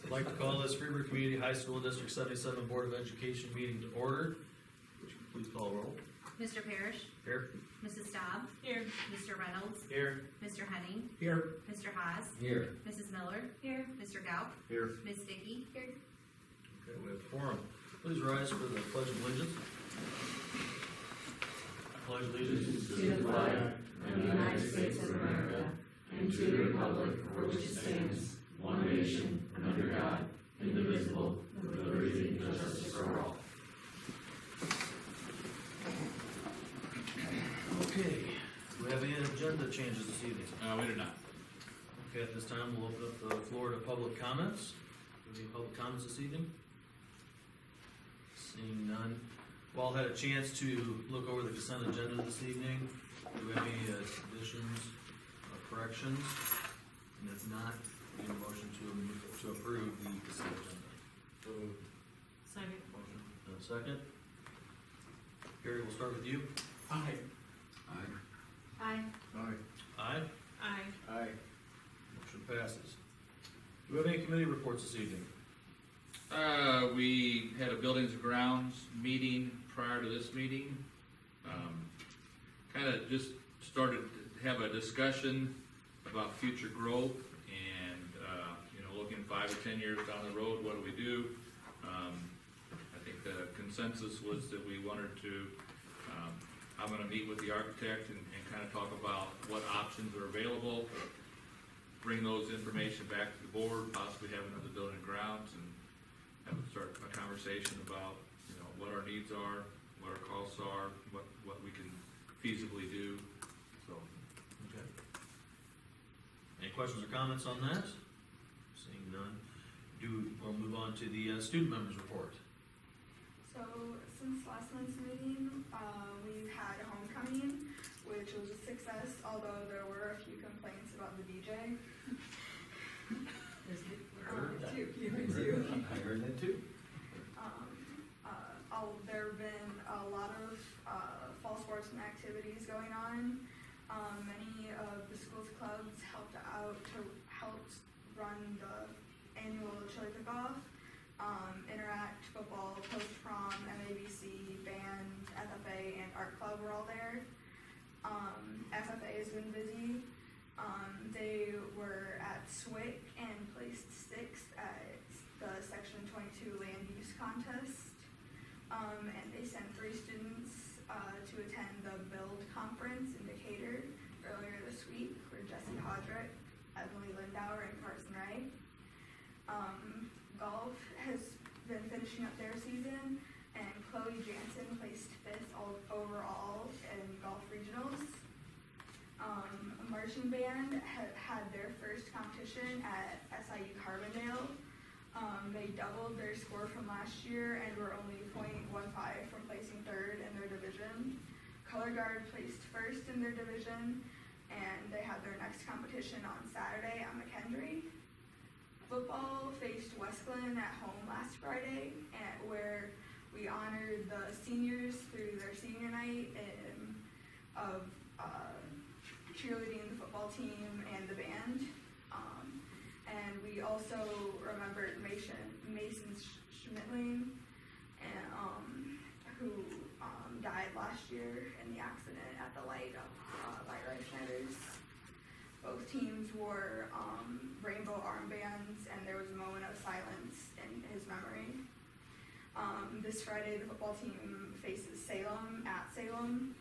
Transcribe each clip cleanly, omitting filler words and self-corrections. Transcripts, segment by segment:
I'd like to call this Freeburg Community High School District 77 Board of Education meeting to order. Would you please call roll? Mr. Parrish? Here. Mrs. Staub? Here. Mr. Reynolds? Here. Mr. Henning? Here. Mr. Haas? Here. Mrs. Miller? Here. Mr. Gaup? Here. Ms. Dickey? Here. Okay, we have a quorum. Please rise for the Pledge of Allegiance. I pledge allegiance to the flag of the United States of America and to the republic for which it stands, one nation, under God, indivisible, with liberty and justice for all. Okay, do we have any agenda changes this evening? We do not. Okay, at this time, we'll open up the floor to public comments. Do we have any public comments this evening? Seeing none. We all had a chance to look over the consent agenda this evening. Do we have any additions or corrections? And if not, we need a motion to approve the consent agenda. Second. Motion and a second. Gary, we'll start with you. Aye. Aye. Aye. Aye. Motion passes. Do we have any committee reports this evening? We had a buildings and grounds meeting prior to this meeting. Kind of just started to have a discussion about future growth and, looking 5 or 10 years down the road, what do we do? I think the consensus was that we wanted to, I'm gonna meet with the architect and kind of talk about what options are available, bring those information back to the board, possibly have another building and grounds, and start a conversation about, what our needs are, what our costs are, what we can feasibly do, so. Okay. Any questions or comments on that? Seeing none, we'll move on to the student members report. So since last month's meeting, we've had homecoming, which was a success, although there were a few complaints about the DJ. I heard that too. There have been a lot of fall sports and activities going on. Many of the school's clubs helped run the annual chili cook-off. Interact, football, post-prom, MABC, band, FFA, and art club were all there. FFA has been busy. They were at SWIC and placed 6th at the Section 22 land use contest. And they sent 3 students to attend the BUILD conference in Decatur earlier this week, where Jesse Hodrick, Emily Lindauer, and Carson Wright. Golf has been finishing up their season, and Chloe Jansen placed 5th overall in golf regionals. Marching band had their first competition at SIU Carbondale. They doubled their score from last year and were only 0.15 from placing 3rd in their division. Color guard placed 1st in their division, and they had their next competition on Saturday at McKendree. Football faced West Glen at home last Friday, where we honored the seniors through their senior night of cheerleading the football team and the band. And we also remembered Mason Schmitling, who died last year in the accident at the light by Rice Schneider's. Both teams wore rainbow armbands, and there was a moment of silence in his memory. This Friday, the football team faces Salem at Salem.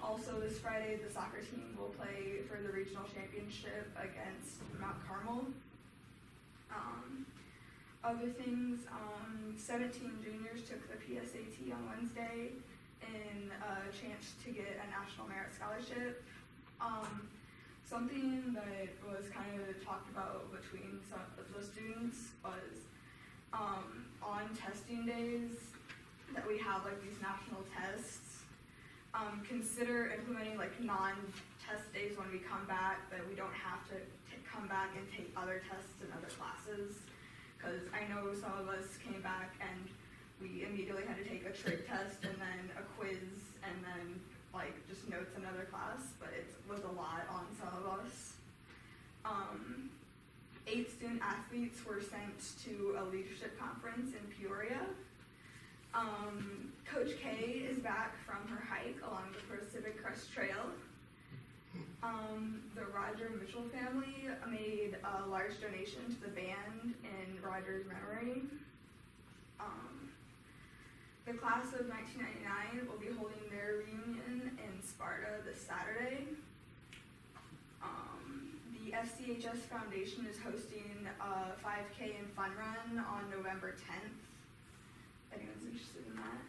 Also this Friday, the soccer team will play for the regional championship against Mount Carmel. Other things, 17 juniors took the PSAT on Wednesday in a chance to get a National Merit Scholarship. Something that was kind of talked about between some of the students was on testing days that we have like these national tests. Consider implementing like non-test days when we come back, that we don't have to come back and take other tests in other classes. Because I know some of us came back and we immediately had to take a trig test and then a quiz and then like just notes in another class, but it was a lot on some of us. 8 student athletes were sent to a leadership conference in Peoria. Coach K is back from her hike along the Pacific Crest Trail. The Roger Mitchell family made a large donation to the band in Roger's memory. The class of 1999 will be holding their reunion in Sparta this Saturday. The FCHS Foundation is hosting a 5K and fun run on November 10th. If anyone's interested in that.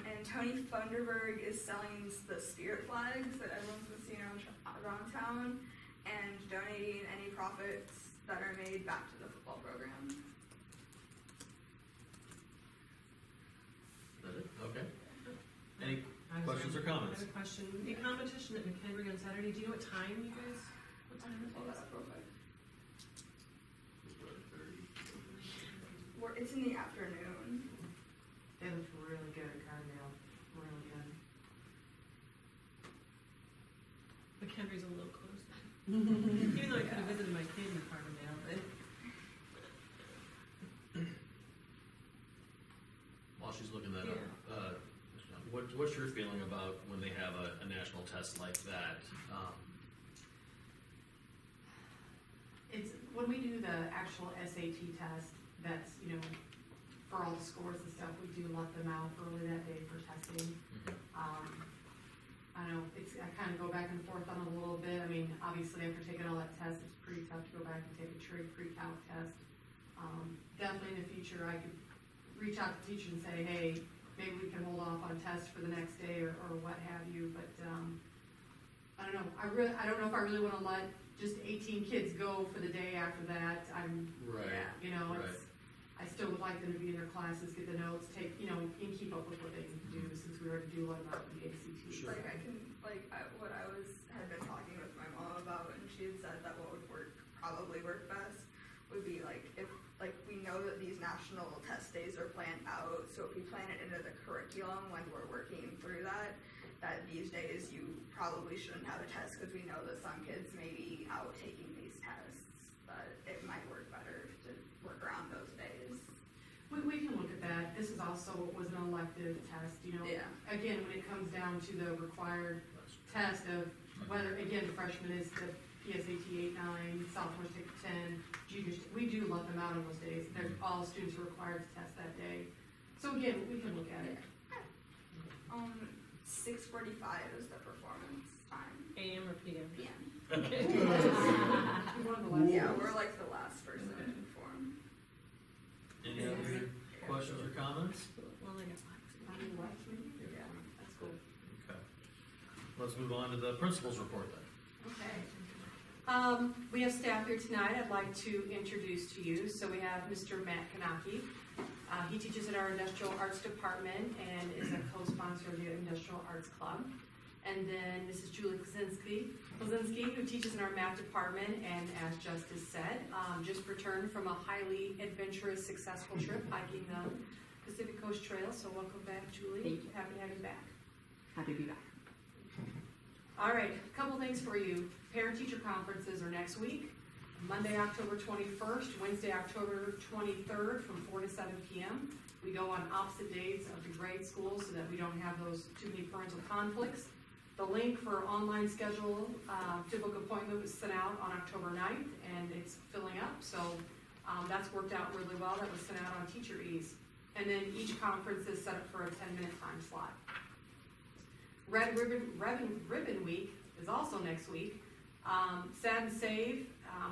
And Tony Funderburg is selling the spirit flags that everyone's been seeing around town and donating any profits that are made back to the football program. Is that it? Okay. Any I was questions or I comments? have a question. The competition at McHenry on Saturday, do you know what time you guys, what time it Pull that is? up real quick. It's in the afternoon. They look really good at Carbondale, really good. McHenry's a little close. Even though I could have visited my kid in Carbondale, but While she's looking that up, what's your feeling about when they have a national test like that? It's, when we do the actual SAT test, that's, you know, for all the scores and stuff, we do let them out early that day for testing. I know, I kind of go back and forth on it a little bit. I mean, obviously after taking all that test, it's pretty tough to go back and take a trig pre-calc test. Definitely in the future, I could reach out to teachers and say, hey, maybe we can hold off on tests for the next day or what have you, but, I don't know, I don't know if I really wanna let just 18 kids go for the day after that. Right. You know, Right. I still would like them to be in their classes, get the notes, take, you know, and keep up with what they can do, since we already do let them out in the ACT. Sure. Like what I had been talking with my mom about, and she had said that what would probably work best would be like if, like, we know that these national test days are planned out, so if we plan it into the curriculum when we're working through that these days you probably shouldn't have a test, because we know that some kids may be out taking these tests, but it might work better to work around those days. We can look at that. This is also, was an elective test, you know. Yeah. Again, when it comes down to the required test of whether, again, freshman is the PSAT 8-9, sophomores take 10, juniors, we do let them out on those days. All students are required to test that day. So again, we can look at it. 6:45 is the performance time. AM or PM? PM. One of the last Yeah, ones. we're like the last person to perform. Any other questions or comments? Well, I got lots. I mean, what? Yeah. That's cool. Okay. Let's move on to the principal's report then. Okay. We have staff here tonight I'd like to introduce to you. So we have Mr. Matt Kanaki. He teaches in our Industrial Arts Department and is a co-sponsor of the Industrial Arts Club. And then Mrs. Julie Kozinski, who teaches in our Math Department and, as Justice said, just returned from a highly adventurous, successful trip hiking the Pacific Coast Trail. So welcome back, Julie. Thank you. Happy to have you back. Happy to be back. All right, a couple things for you. Parent-teacher conferences are next week, Monday, October 21st, Wednesday, October 23rd, from 4 to 7 p.m. We go on opposite days of the grade school so that we don't have those too many parental conflicts. The link for online schedule to book appointment was sent out on October 9th, and it's filling up, so that's worked out really well. That was sent out on Teacher Ease. And then each conference is set up for a 10-minute time slot. Red Ribbon Week is also next week. Sad and Save,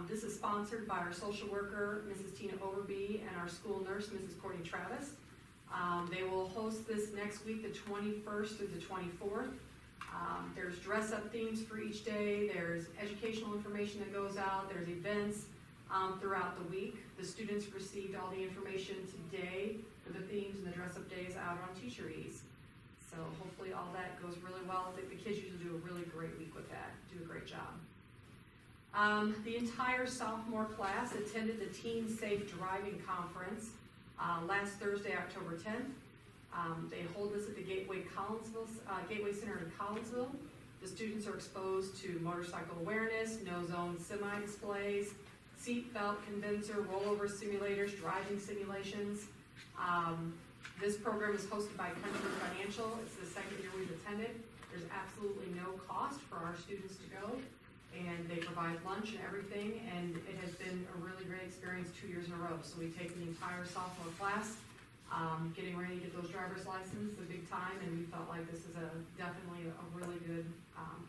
this is sponsored by our social worker, Mrs. Tina Overby, and our school nurse, Mrs. Courtney Travis. They will host this next week, the 21st through the 24th. There's dress-up themes for each day, there's educational information that goes out, there's events throughout the week. The students received all the information today for the themes and the dress-up days out on Teacher Ease. So hopefully all that goes really well. I think the kids usually do a really great week with that, do a great job. The entire sophomore class attended the Teen Safe Driving Conference last Thursday, October 10th. They hold this at the Gateway Center in Collinsville. The students are exposed to motorcycle awareness, no-zone semi-displays, seat belt condenser, rollover simulators, driving simulations. This program is hosted by Country Financial. It's the second year we've attended. There's absolutely no cost for our students to go, and they provide lunch and everything, and it has been a really great experience 2 years in a row. So we take the entire sophomore class, getting ready to get those driver's license, the big time, and we felt like this is definitely a really good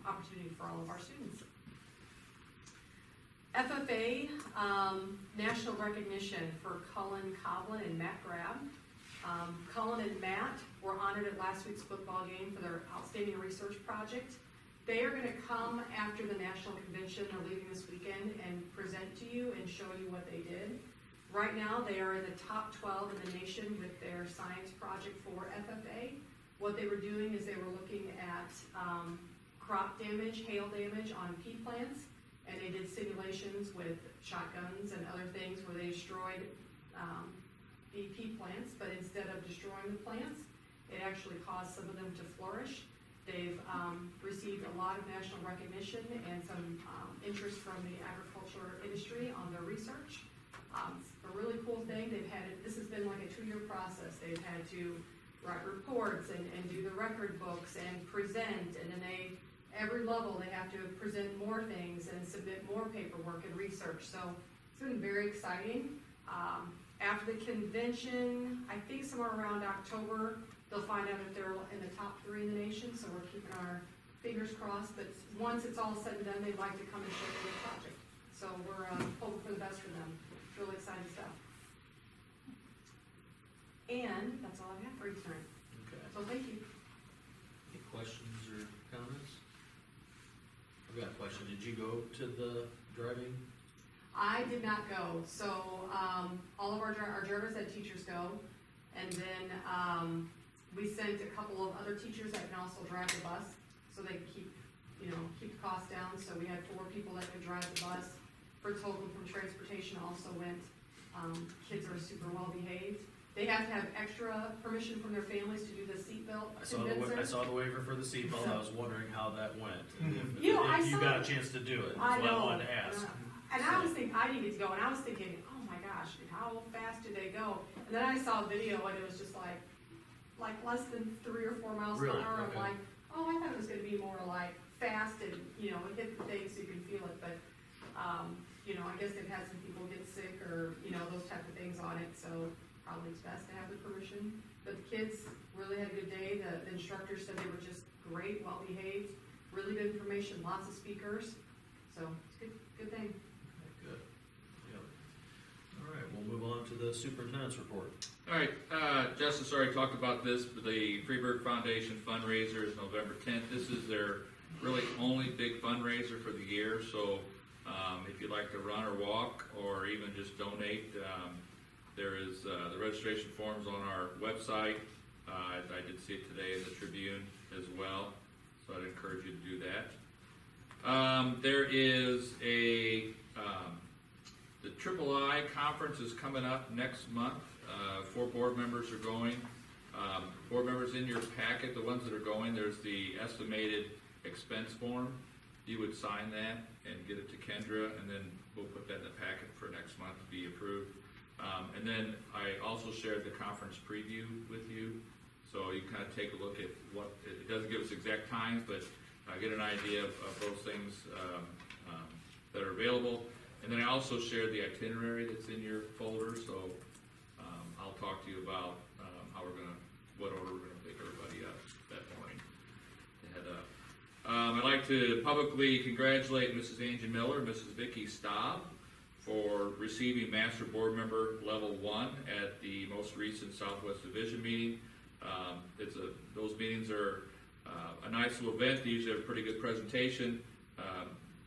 opportunity for all of our students. FFA, national recognition for Cullen Coblin and Matt Grab. Cullen and Matt were honored at last week's football game for their outstanding research project. They are gonna come after the national convention, they're leaving this weekend, and present to you and show you what they did. Right now, they are in the top 12 in the nation with their science project for FFA. What they were doing is they were looking at crop damage, hail damage on pea plants, and they did simulations with shotguns and other things where they destroyed the pea plants, but instead of destroying the plants, it actually caused some of them to flourish. They've received a lot of national recognition and some interest from the agriculture industry on their research. It's a really cool thing. This has been like a 2-year process. They've had to write reports and do the record books and present, and then every level they have to present more things and submit more paperwork and research. So it's been very exciting. After the convention, I think somewhere around October, they'll find out if they're in the top 3 in the nation, so we're keeping our fingers crossed. But once it's all said and done, they'd like to come and show you the project. So we're hoping for the best for them. It's really exciting stuff. And that's all I have for you tonight. Okay. So thank you. Any questions or comments? I've got a question. Did you go to the driving? I did not go, so all of our drivers ed teachers go, and then we sent a couple of other teachers that can also drive the bus, so they can keep the cost down. So we had 4 people that could drive the bus. Fritz Holcomb from Transportation also went. Kids are super well behaved. They have to have extra permission from their families to do the seatbelt I condenser. saw the waiver for the seatbelt. I was wondering how that went. If I you saw got a it. chance to do it. I That's what know. I wanted to ask. And I was thinking, I needed to go, and I was thinking, oh my gosh, how fast do they go? And then I saw a video, and it was just like less than 3 or 4 miles Really? an hour. Okay. I'm like, oh, I thought it was gonna be more like fast and, hit the thing so you can feel it, but, I guess they've had some people get sick or, those type of things on it, so probably it's best to have the permission. But the kids really had a good day. The instructors said they were just great, well behaved, really good information, lots of speakers, so it's good thing. Good. Yep. All right, we'll move on to the superintendent's report. All right, Justice already talked about this, but the Freeburg Foundation fundraiser is November 10th. This is their really only big fundraiser for the year, so if you'd like to run or walk or even just donate, there is the registration forms on our website. I did see it today in the Tribune as well, so I'd encourage you to do that. There is the III conference is coming up next month. 4 board members are going. Board members in your packet, the ones that are going, there's the estimated expense form. You would sign that and get it to Kendra, and then we'll put that in the packet for next month to be approved. And then I also shared the conference preview with you, so you kind of take a look at what, it doesn't give us exact times, but get an idea of those things that are available. And then I also shared the itinerary that's in your folder, so I'll talk to you about what order we're gonna pick everybody up that morning to head up. I'd like to publicly congratulate Mrs. Angie Miller and Mrs. Vicki Staub for receiving Master Board Member Level 1 at the most recent Southwest Division meeting. Those meetings are a nice little event. They usually have a pretty good presentation.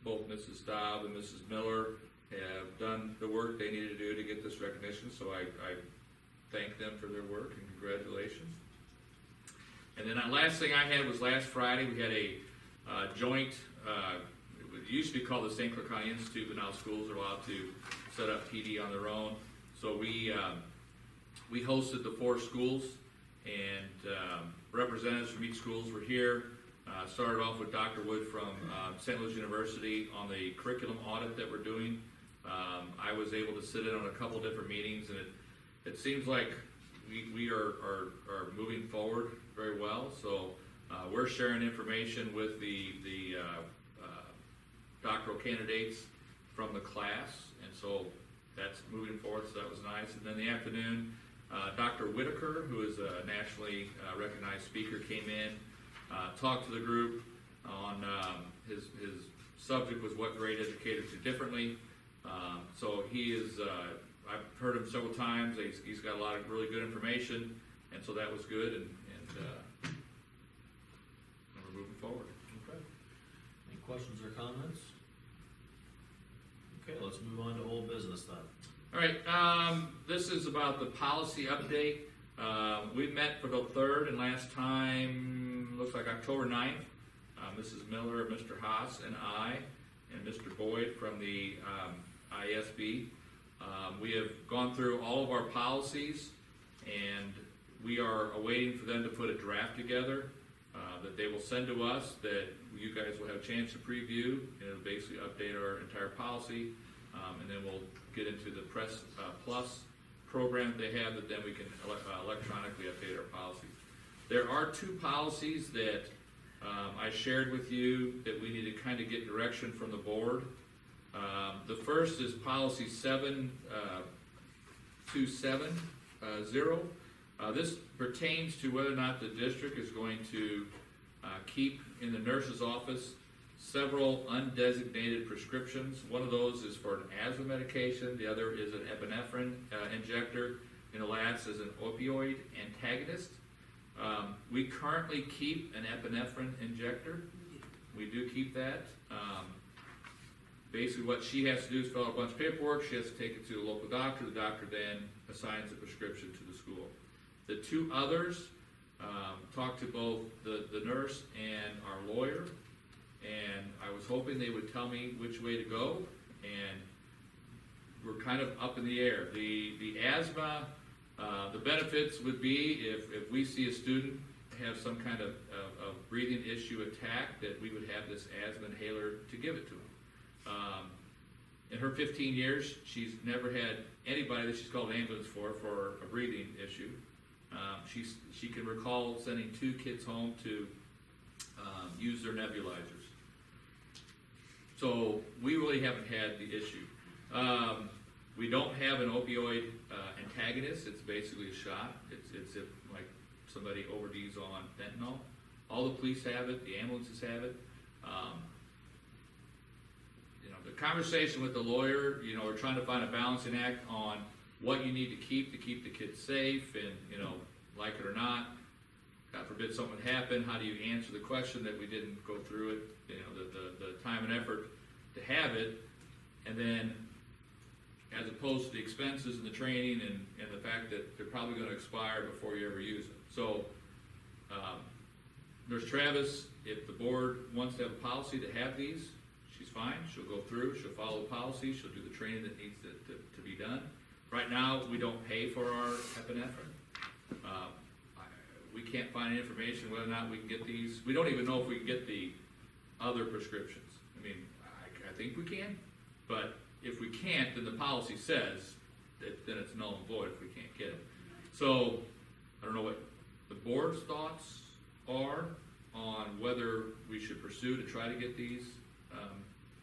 Both Mrs. Staub and Mrs. Miller have done the work they needed to do to get this recognition, so I thank them for their work and congratulations. And then the last thing I had was last Friday, we had a joint, it used to be called the St. Clair County Institute, but now schools are allowed to set up PD on their own. So we hosted the 4 schools, and representatives from each schools were here. Started off with Dr. Wood from St. Louis University on the curriculum audit that we're doing I was able to sit in on a couple different meetings, and it seems like we are moving forward very well. So we're sharing information with the doctoral candidates from the class, and so that's moving forward, so that was nice. And then the afternoon, Dr. Whitaker, who is a nationally recognized speaker, came in, talked to the group on his subject was what grade educators do differently. So he is, I've heard him several times, he's got a lot of really good information, and so that was good, and we're moving forward. Okay. Any questions or comments? Okay, let's move on to old business then. All right, this is about the policy update. We met for the third and last time, looks like October 9th. Mrs. Miller, Mr. Haas, and I, and Mr. Boyd from the ISB. We have gone through all of our policies, and we are awaiting for them to put a draft together that they will send to us, that you guys will have a chance to preview, and it'll basically update our entire policy, and then we'll get into the Press Plus program that they have, that then we can electronically update our policy. There are two policies that I shared with you that we need to kind of get direction from the board. The first is policy 7270. This pertains to whether or not the district is going to keep in the nurse's office several undesignated prescriptions. One of those is for an asthma medication, the other is an epinephrine injector, and the last is an opioid antagonist. We currently keep an epinephrine injector. We do keep that. Basically what she has to do is fill out a bunch of paperwork, she has to take it to a local doctor, the doctor then assigns a prescription to the school. The two others, talked to both the nurse and our lawyer, and I was hoping they would tell me which way to go, and we're kind of up in the air. The asthma, the benefits would be if we see a student have some kind of breathing issue attack, that we would have this asthma inhaler to give it to them. In her 15 years, she's never had anybody that she's called an ambulance for a breathing issue. She can recall sending 2 kids home to use their nebulizers. So we really haven't had the issue. We don't have an opioid antagonist. It's basically a shot. It's if like somebody ODs on fentanyl. All the police have it. The ambulances have it. The conversation with the lawyer, we're trying to find a balancing act on what you need to keep the kids safe, and like it or not, God forbid something would happen, how do you answer the question that we didn't go through it, the time and effort to have it, and then as opposed to the expenses and the training and the fact that they're probably going to expire before you ever use them. So Nurse Travis, if the board wants to have a policy to have these, she's fine. She'll go through, she'll follow the policy, she'll do the training that needs to be done. Right now, we don't pay for our epinephrine. We can't find any information whether or not we can get these. We don't even know if we can get the other prescriptions. I mean, I think we can, but if we can't, then the policy says that then it's null and void if we can't get it. So, I don't know what the board's thoughts are on whether we should pursue to try to get these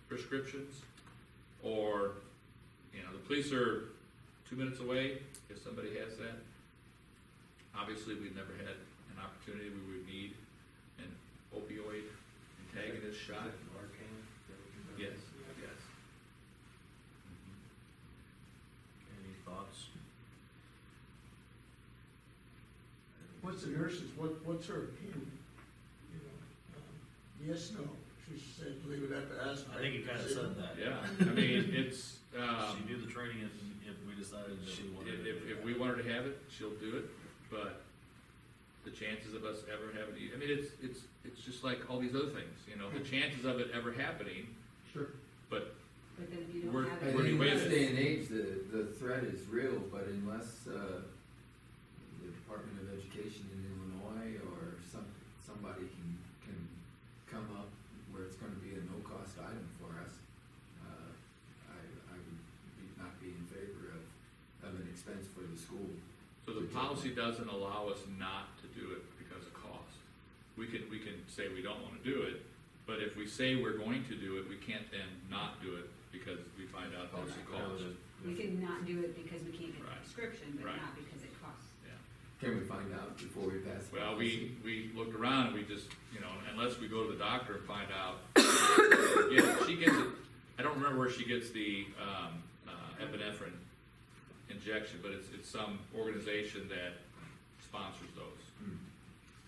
prescriptions, or the police are 2 minutes away if somebody has that. Obviously, we've never had an opportunity where we would need an opioid antagonist shot. Yes. Any thoughts? What's the nurse's, what's her opinion? Yes, no, she said leave it at the asthma. I think you kind of said that. Yeah, I mean, it's, She do the training if we decided that we wanted to. if we want her to have it, she'll do it, but the chances of us ever having it, I mean, it's just like all these other things, the chances of it ever happening, Sure. but But then if you We're- don't have I it. Where do think you in weigh this this? day and age, the threat is real, but unless, the Department of Education in Illinois or somebody can come up where it's gonna be a no-cost item for us, I would expense for the school. So the policy doesn't allow us not to do it because of cost. We can say we don't wanna do it, but if we say we're going to do it, we can't then not do it because we find out there's a cost. We can not do it because we can't get the Right. prescription, but Right. not because it costs. Yeah. Can we find out before we pass the Well, policy? we looked around and we just, unless we go to the doctor and find out. Yeah, she gets it, I don't remember where she gets the, epinephrine injection, but it's some organization that sponsors those.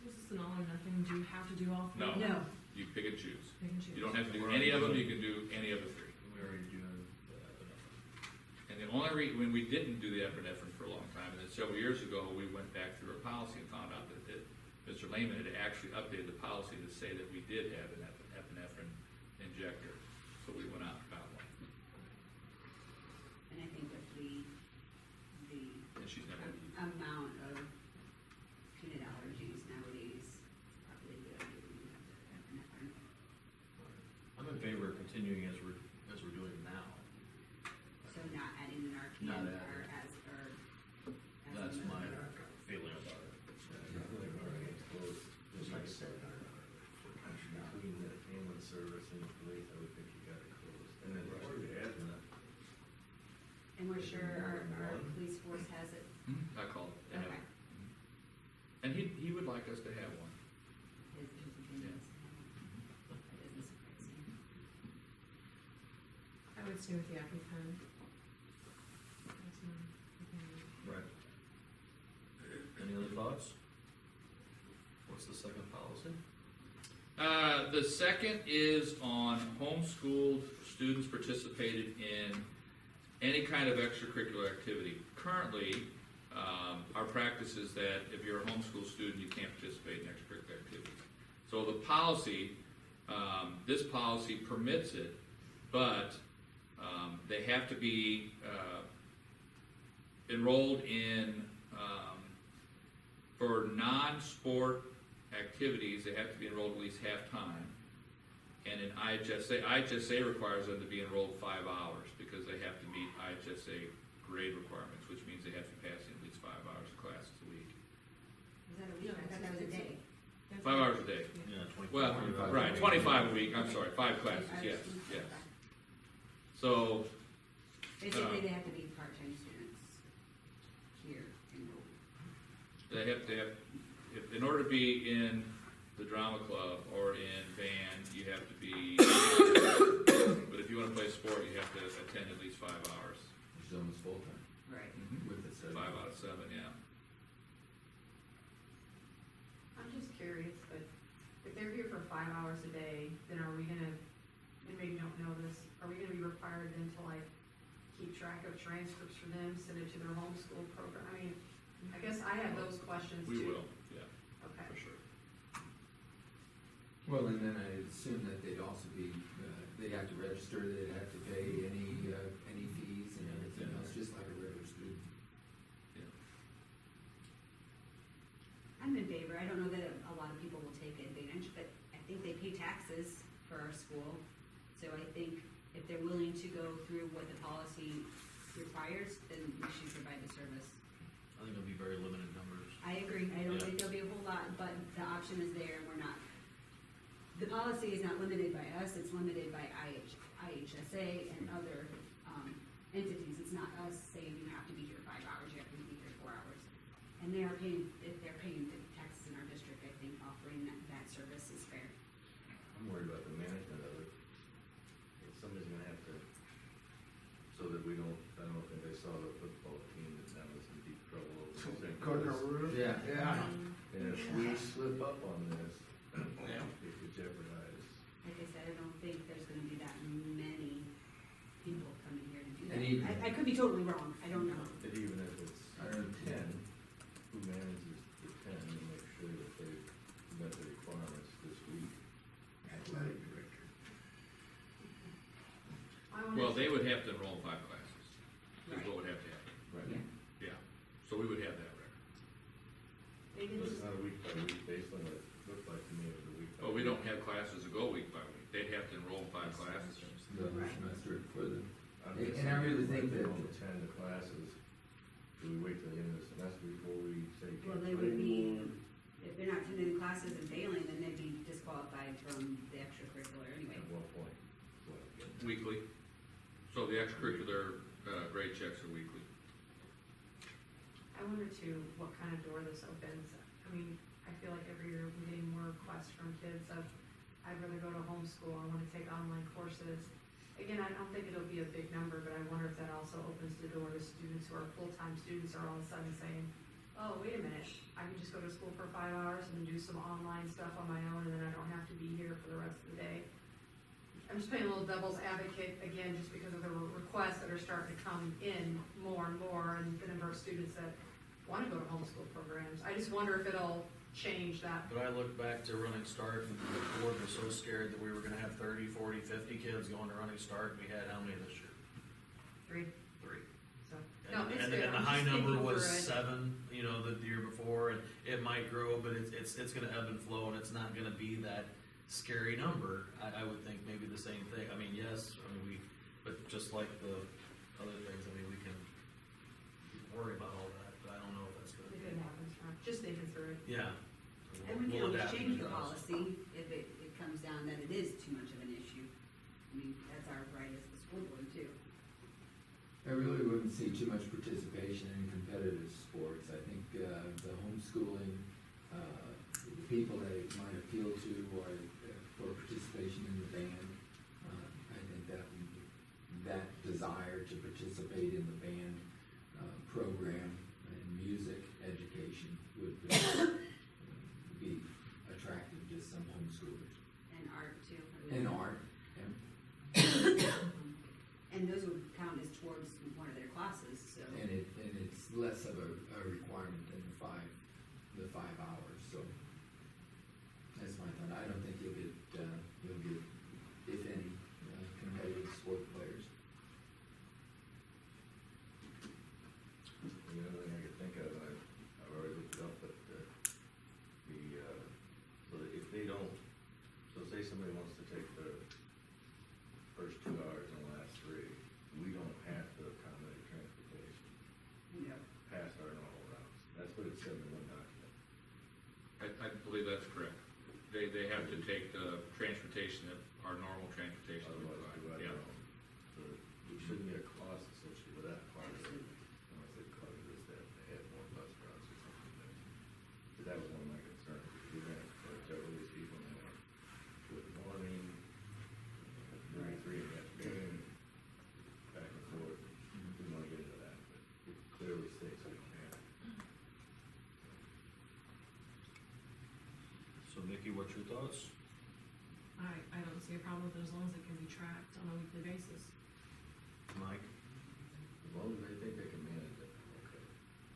Is this an all or nothing? Do you have to do all three? No. No, You pick and choose. Pick and choose. You don't have to do any of them, you can do any of the three. We already do the epinephrine. And the only when we didn't do the epinephrine for a long time, and then several years ago, we went back through our policy and found out that Mr. Lehman had actually updated the policy to say that we did have an epinephrine injector, so we went out and got one, and I think with the and she's never. amount of peanut allergies nowadays, probably a good idea to have the epinephrine. I'm in favor of continuing as we're doing now. So not adding an RPM Not or adding. as. That's a- my feeling about it. Just like I said, between the ambulance service and the police, I would think you gotta close. And then before you add that, And we're sure our police force has it. I called. They have Okay. it. And he would like us to have one. His opinions. That doesn't surprise me. I would stay with the EpiPen. That's my opinion. Right. Any other thoughts? What's the second policy? The second is on homeschooled students participated in any kind of extracurricular activity. Currently, our practice is that if you're a homeschool student, you can't participate in extracurricular activities. So the policy, this policy permits it, but they have to be enrolled in, for non-sport activities, they have to be enrolled at least half-time. And in IHSA requires them to be enrolled 5 hours because they have to meet IHSA grade requirements, which means they have to pass at least 5 hours of classes a week. Was that a week? I thought that was a day. 5 hours a day. Yeah, 25. Well, 25. right, 25 a week, I'm sorry, 5 classes, yes, yes. So, Basically, they have to be part-time students here enrolled. they have to have, in order to be in the drama club or in band, you have to be, but if you wanna play a sport, you have to attend at least 5 hours. Which is almost full-time Right. with the 7. 5 out of 7, yeah. I'm just curious, but if they're here for 5 hours a day, then are we gonna, and maybe you don't know this, are we gonna be required then to like keep track of transcripts for them, send it to their homeschool program? I mean, I guess I have those questions too. We will, yeah, Okay. for sure. Well, and then I assume that they'd also be, they'd have to register, they'd have to pay any fees and everything else, just like a regular student. I'm in favor. I don't know that a lot of people will take advantage, but I think they pay taxes for our school. So I think if they're willing to go through what the policy requires, then we should provide the service. I think it'll be very limited numbers. I agree. I don't Yeah. think there'll be a whole lot, but the option is there and we're not. The policy is not limited by us, it's limited by IHSA and other, entities. It's not us saying you have to be here 5 hours, you have to be here 4 hours. And they are paying, if they're paying the taxes in our district, I think offering that service is fair. I'm worried about the management of it. If somebody's gonna have to, so that we don't, I don't know if anybody saw the football team that was in deep trouble over the St. Gardner Louis. Road? Yeah. And if we slip up on this, Yeah. it could jeopardize. Like I said, I don't think there's gonna be that many people coming here to do And even- that. I could be totally wrong, I don't know. That even if it's I don't- 10, who manages the 10 and make sure that they've met the requirements this week? Athletic director. I wanna- Well, they would have to enroll in 5 classes, is Right. what would have to happen, Right. Yeah. yeah. So we would have that record. They But did it's not a week by week, based on what it looked like to me, it was a week by week. But we don't have classes that go week by week, they'd have to enroll in 5 classes. The Right. semester for them. I'm And guessing I really think like that- they'll attend the classes Do we wait till the end of the semester before we say? Well, can't they play would be, anymore? if they're not attending the classes and failing, then they'd be disqualified from the extracurricular anyway. At what point? What? Weekly. So the extracurricular, grade checks are weekly. I wonder too, what kind of door this opens. I mean, I feel like every year we're getting more requests from kids of, I'd rather go to homeschool, I wanna take online courses. Again, I don't think it'll be a big number, but I wonder if that also opens the door to students who are full-time students are all of a sudden saying, oh, wait a minute, I can just go to school for 5 hours and then do some online stuff on my own, and then I don't have to be here for the rest of the day. I'm just playing a little devil's advocate, again, just because of the requests that are starting to come in more and more, and the number of students that wanna go to homeschool programs. I just wonder if it'll change that. But I look back to Running Start, and the board was so scared that we were gonna have 30, 40, 50 kids going to Running Start, and we had how many this year? 3, 3. so. And, No, it's and, good. and the I'm high just number thinking was through it. 7, you know, the year before, and it might grow, but it's gonna ebb and flow, and it's not gonna be that scary number. I would think maybe the same thing. I mean, yes, I mean, but just like the other things, I mean, we can worry about all that, but I don't know if that's If gonna it be. happens, just thinking through it. Yeah. And we can We'll always adapt change and the adjust. policy if it comes down that it is too much of an issue. I mean, that's our right as the school board too. I really wouldn't see too much participation in competitive sports. I think, the homeschooling, the people that it might appeal to are for participation in the band. I think that desire to participate in the band, program and music education would be attractive to some homeschoolers. And art too. And art, yeah. And those would count as towards one of their classes, so. And it's less of a requirement than the 5 hours, so. That's my thought. I don't think you'll get, if any, competitive sport players. The other thing I could think of, I've already looked it up, but, so that if they don't, so say somebody wants to take the first 2 hours and the last 3, we don't have to accommodate transportation No. past our normal routes. That's what it said in one document. I believe that's correct. They have to take the transportation that our normal transportation would Otherwise, we provide, go out yeah. our own. So we shouldn't get a cost associated with that part of it. Unless it causes us to have to add more bus routes or something. But that was one of my concerns, because we're gonna have several of these people in there. 2 in the morning, 3 in the afternoon, back and forth. We don't wanna get into that, but it clearly states we don't have. So Nikki, what's your thoughts? I don't see a problem with it as long as it can be tracked on a weekly basis. Mike? As long as they think they can manage it, okay.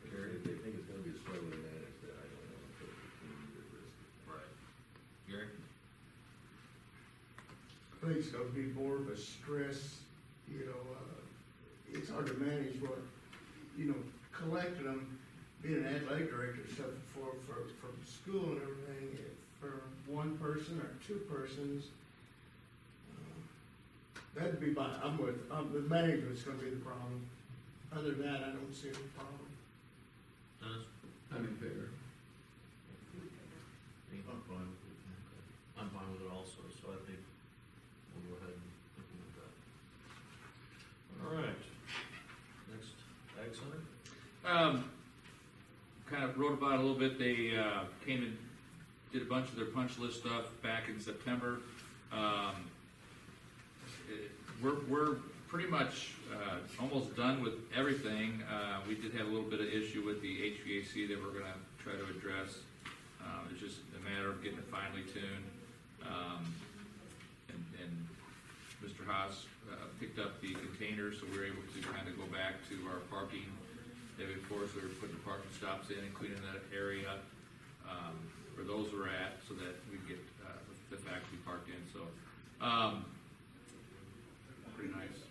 Gary? If they think it's gonna be a struggle to manage that, I don't wanna put the team at risk. Right. Gary? I think it's gonna be more of a stress, it's hard to manage what, collecting them, being an athletic director and stuff from school and everything, for one person or 2 persons. That'd be the management's gonna be the problem. Other than that, I don't see any problem. Dennis? I'm in favor. I'm fine with it also, so I think we'll go ahead and implement that. All right. Next, Ag Center? Kind of wrote about it a little bit. They came and did a bunch of their punch list stuff back in September. We're pretit's pretty much almost done with everything. We did have a little bit of issue with the HVAC that we're gonna try to address. It's just a matter of getting it finely tuned. And Mr. Haas picked up the containers, so we were able to kind of go back to our parking. Before, so we were putting the parking stops in and cleaning that area where those were at, so that we get the factory parked in. So pretty nice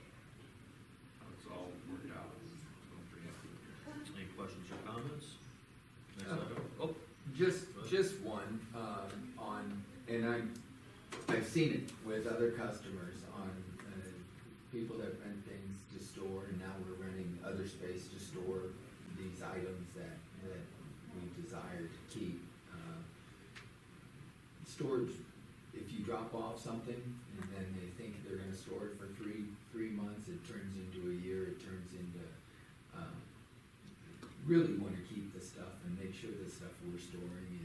how it's all worked out. So I'm pretty happy with it. Any questions or comments? Next item. Oh, Just one, and I've seen it with other customers on, people that rent things to store, and now we're renting other space to store these items that we desire to keep. Storage, if you drop off something and then they think they're gonna store it for three months, it turns into a year, it turns into, really wanna keep the stuff and make sure the stuff we're storing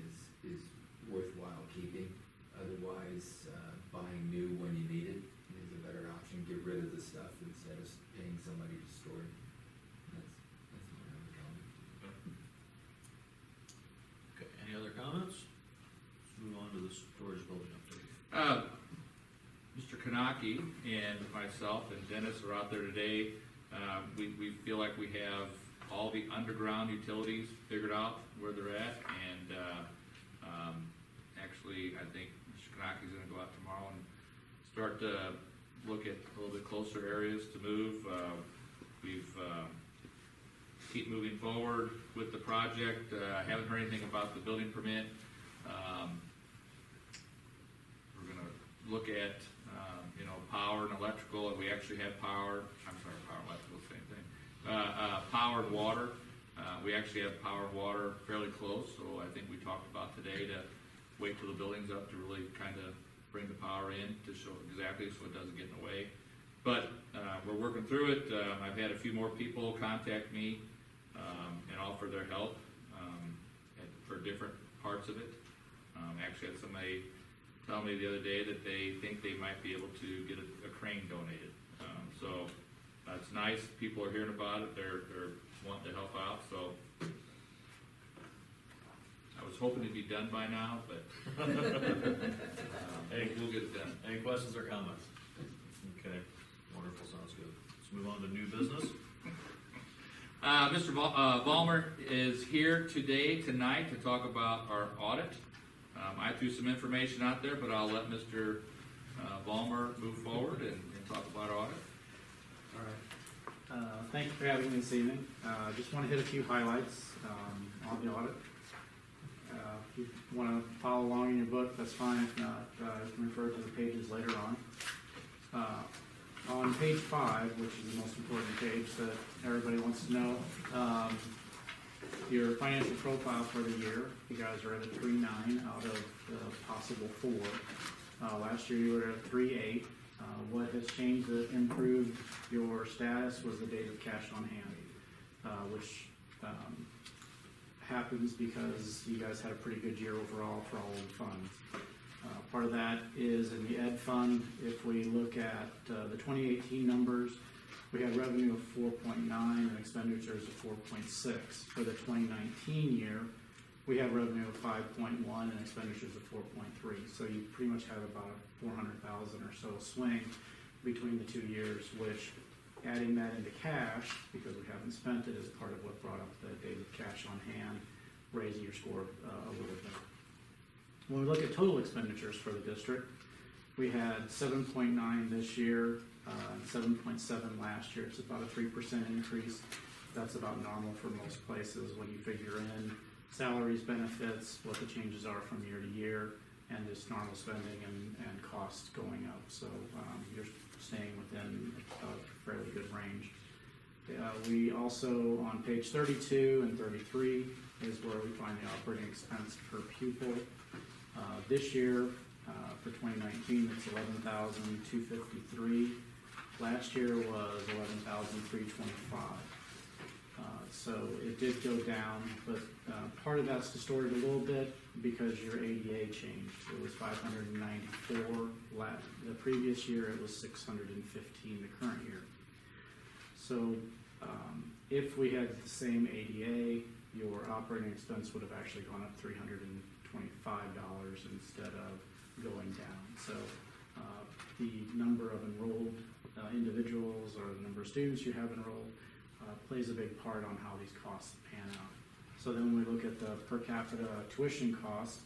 is worthwhile keeping. Otherwise, buying new when you need it is a better option. Get rid of the stuff instead of paying somebody to store it. That's my other comment. Okay, any other comments? Let's move on to the storage building update. Mr. Kanaki and myself and Dennis are out there today. We feel like we have all the underground utilities figured out where they're at, and actually, I think Mr. Kanaki's gonna go out tomorrow and start to look at a little bit closer areas to move. We've keep moving forward with the project. Haven't heard anything about the building permit. We're gonna look at, power and electrical, and we actually have power, I'm sorry, power and electrical, same thing. Power and water, we actually have power and water fairly close, so I think we talked about today to wait till the building's up to really kind of bring the power in to show exactly so it doesn't get in the way. But we're working through it. I've had a few more people contact me and offer their help for different parts of it. Actually had somebody tell me the other day that they think they might be able to get a crane donated. So that's nice. People are hearing about it. They're wanting to help out. So I was hoping it'd be done by now, but we'll get it done. Any questions or comments? Okay, wonderful, sounds good. Let's move on to new business. Mr. Ballmer is here tonight to talk about our audit. I threw some information out there, but I'll let Mr. Ballmer move forward and talk about our audit. All right. Thank you for having me this evening. Just want to hit a few highlights on the audit. If you want to follow along in your book, that's fine. If not, you can refer to the pages later on. On page 5, which is the most important page that everybody wants to know, your financial profile for the year. You guys are at a 3.9 out of the possible 4. Last year you were at 3.8. What has changed that improved your status was the days of cash on hand, which happens because you guys had a pretty good year overall for all of the funds. Part of that is in the ed fund. If we look at the 2018 numbers, we had revenue of 4.9 and expenditures of 4.6. For the 2019 year, we had revenue of 5.1 and expenditures of 4.3. So you pretty much have about 400,000 or so swing between the 2 years, which adding that into cash, because we haven't spent it, is part of what brought up the days of cash on hand, raising your score a little bit. When we look at total expenditures for the district, we had 7.9 this year, 7.7 last year. It's about a 3% increase. That's about normal for most places when you figure in salaries, benefits, what the changes are from year to year, and just normal spending and costs going up. So you're staying within a fairly good range. We also, on page 32 and 33, is where we find the operating expense per pupil. This year, for 2019, it's $11,253. Last year was $11,325. So it did go down, but part of that's distorted a little bit because your ADA changed. It was 594 the previous year. It was 615 the current year. So if we had the same ADA, your operating expense would have actually gone up $325 instead of going down. So the number of enrolled individuals or the number of students you have enrolled plays a big part on how these costs pan out. So then when we look at the per capita tuition cost,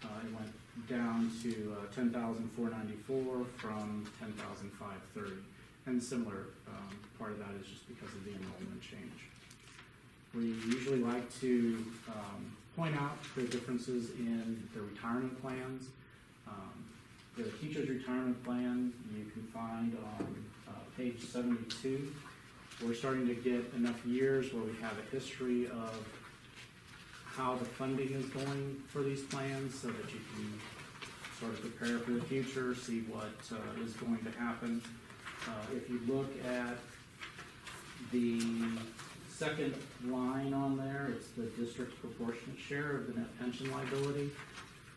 it went down to $10,494 from $10,530. And similar, part of that is just because of the enrollment change. We usually like to point out the differences in the retirement plans. The teacher's retirement plan you can find on page 72. we're starting to get enough years where we have a history of how the funding is going for these plans, so that you can sort of prepare for the future, see what is going to happen. If you look at the second line on there, it's the district's proportionate share of the net pension liability.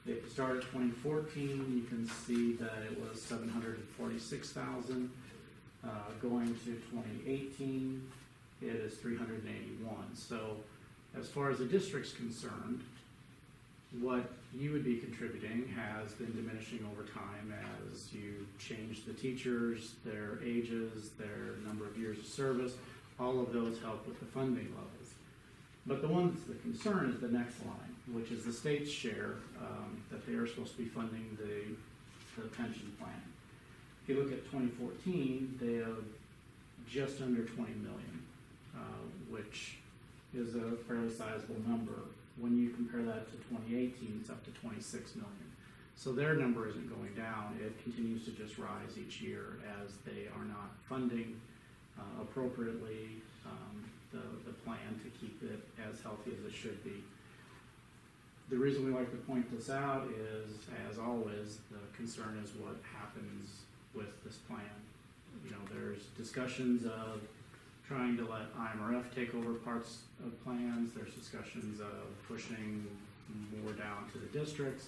If you start at 2014, you can see that it was $746,000. Going to 2018, it is $381. So as far as the district's concerned, what you would be contributing has been diminishing over time as you change the teachers, their ages, their number of years of service. All of those help with the funding levels. But the one that's the concern is the next line, which is the state's share that they are supposed to be funding the pension plan. If you look at 2014, they have just under 20 million, which is a fairly sizable number. When you compare that to 2018, it's up to 26 million. So their number isn't going down. It continues to just rise each year as they are not funding appropriately the plan to keep it as healthy as it should be. The reason we like to point this out is, as always, the concern is what happens with this plan. You know, there's discussions of trying to let IMRF take over parts of plans. There's discussions of pushing more down to the districts.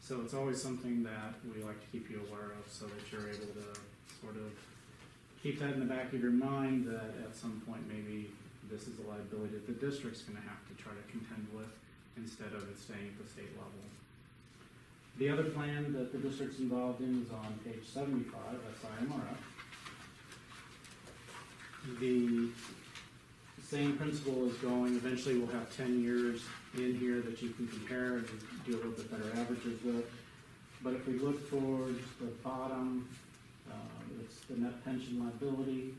So it's always something that we like to keep you aware of, so that you're able to sort of keep that in the back of your mind, that at some point maybe this is a liability that the district's going to have to try to contend with instead of it staying at the state level. The other plan that the district's involved in is on page 75, that's IMRF. The same principle is going. Eventually we'll have 10 years in here that you can compare and do a little bit better averages with. But if we look towards the bottom, it's the net pension liability.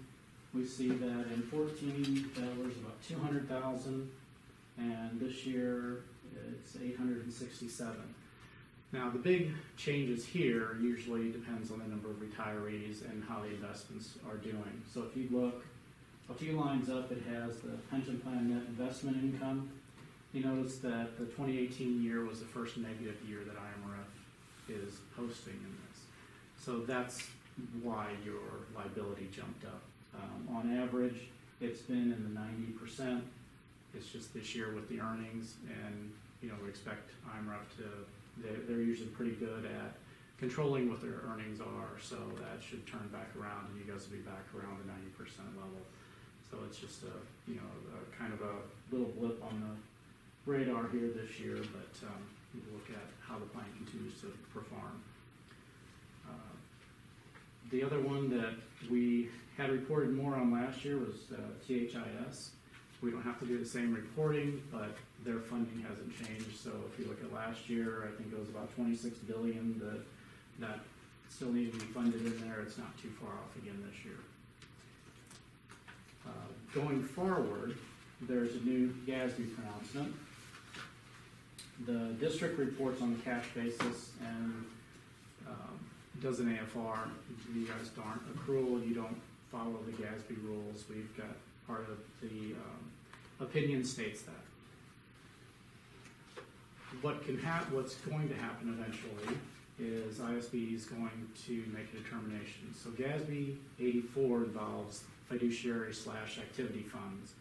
We see that in 14 that was about 200,000, and this year it's 867. Now the big changes here usually depends on the number of retirees and how the investments are doing. So if you look a few lines up, it has the pension plan net investment income. You notice that the 2018 year was the first negative year that IMRF is posting in this. So that's why your liability jumped up. On average, it's been in the 90%. It's just this year with the earnings, and you know, we expect IMRF they're usually pretty good at controlling what their earnings are, so that should turn back around, and you guys will be back around the 90% level. So it's just a kind of a little blip on the radar here this year, but we'll look at how the plan continues to perform. The other one that we had reported more on last year was FCHS. We don't have to do the same reporting, but their funding hasn't changed. So if you look at last year, I think it was about 26 billion that still needed to be funded in there. It's not too far off again this year. Going forward, there's a new GASB pronouncement. The district reports on the cash basis and does an AFR. You guys don't accrual, you don't follow the GASB rules. We've got part of the opinion states that. What's going to happen eventually is ISB is going to make a determination. So GASB 84 involves fiduciary / activity funds.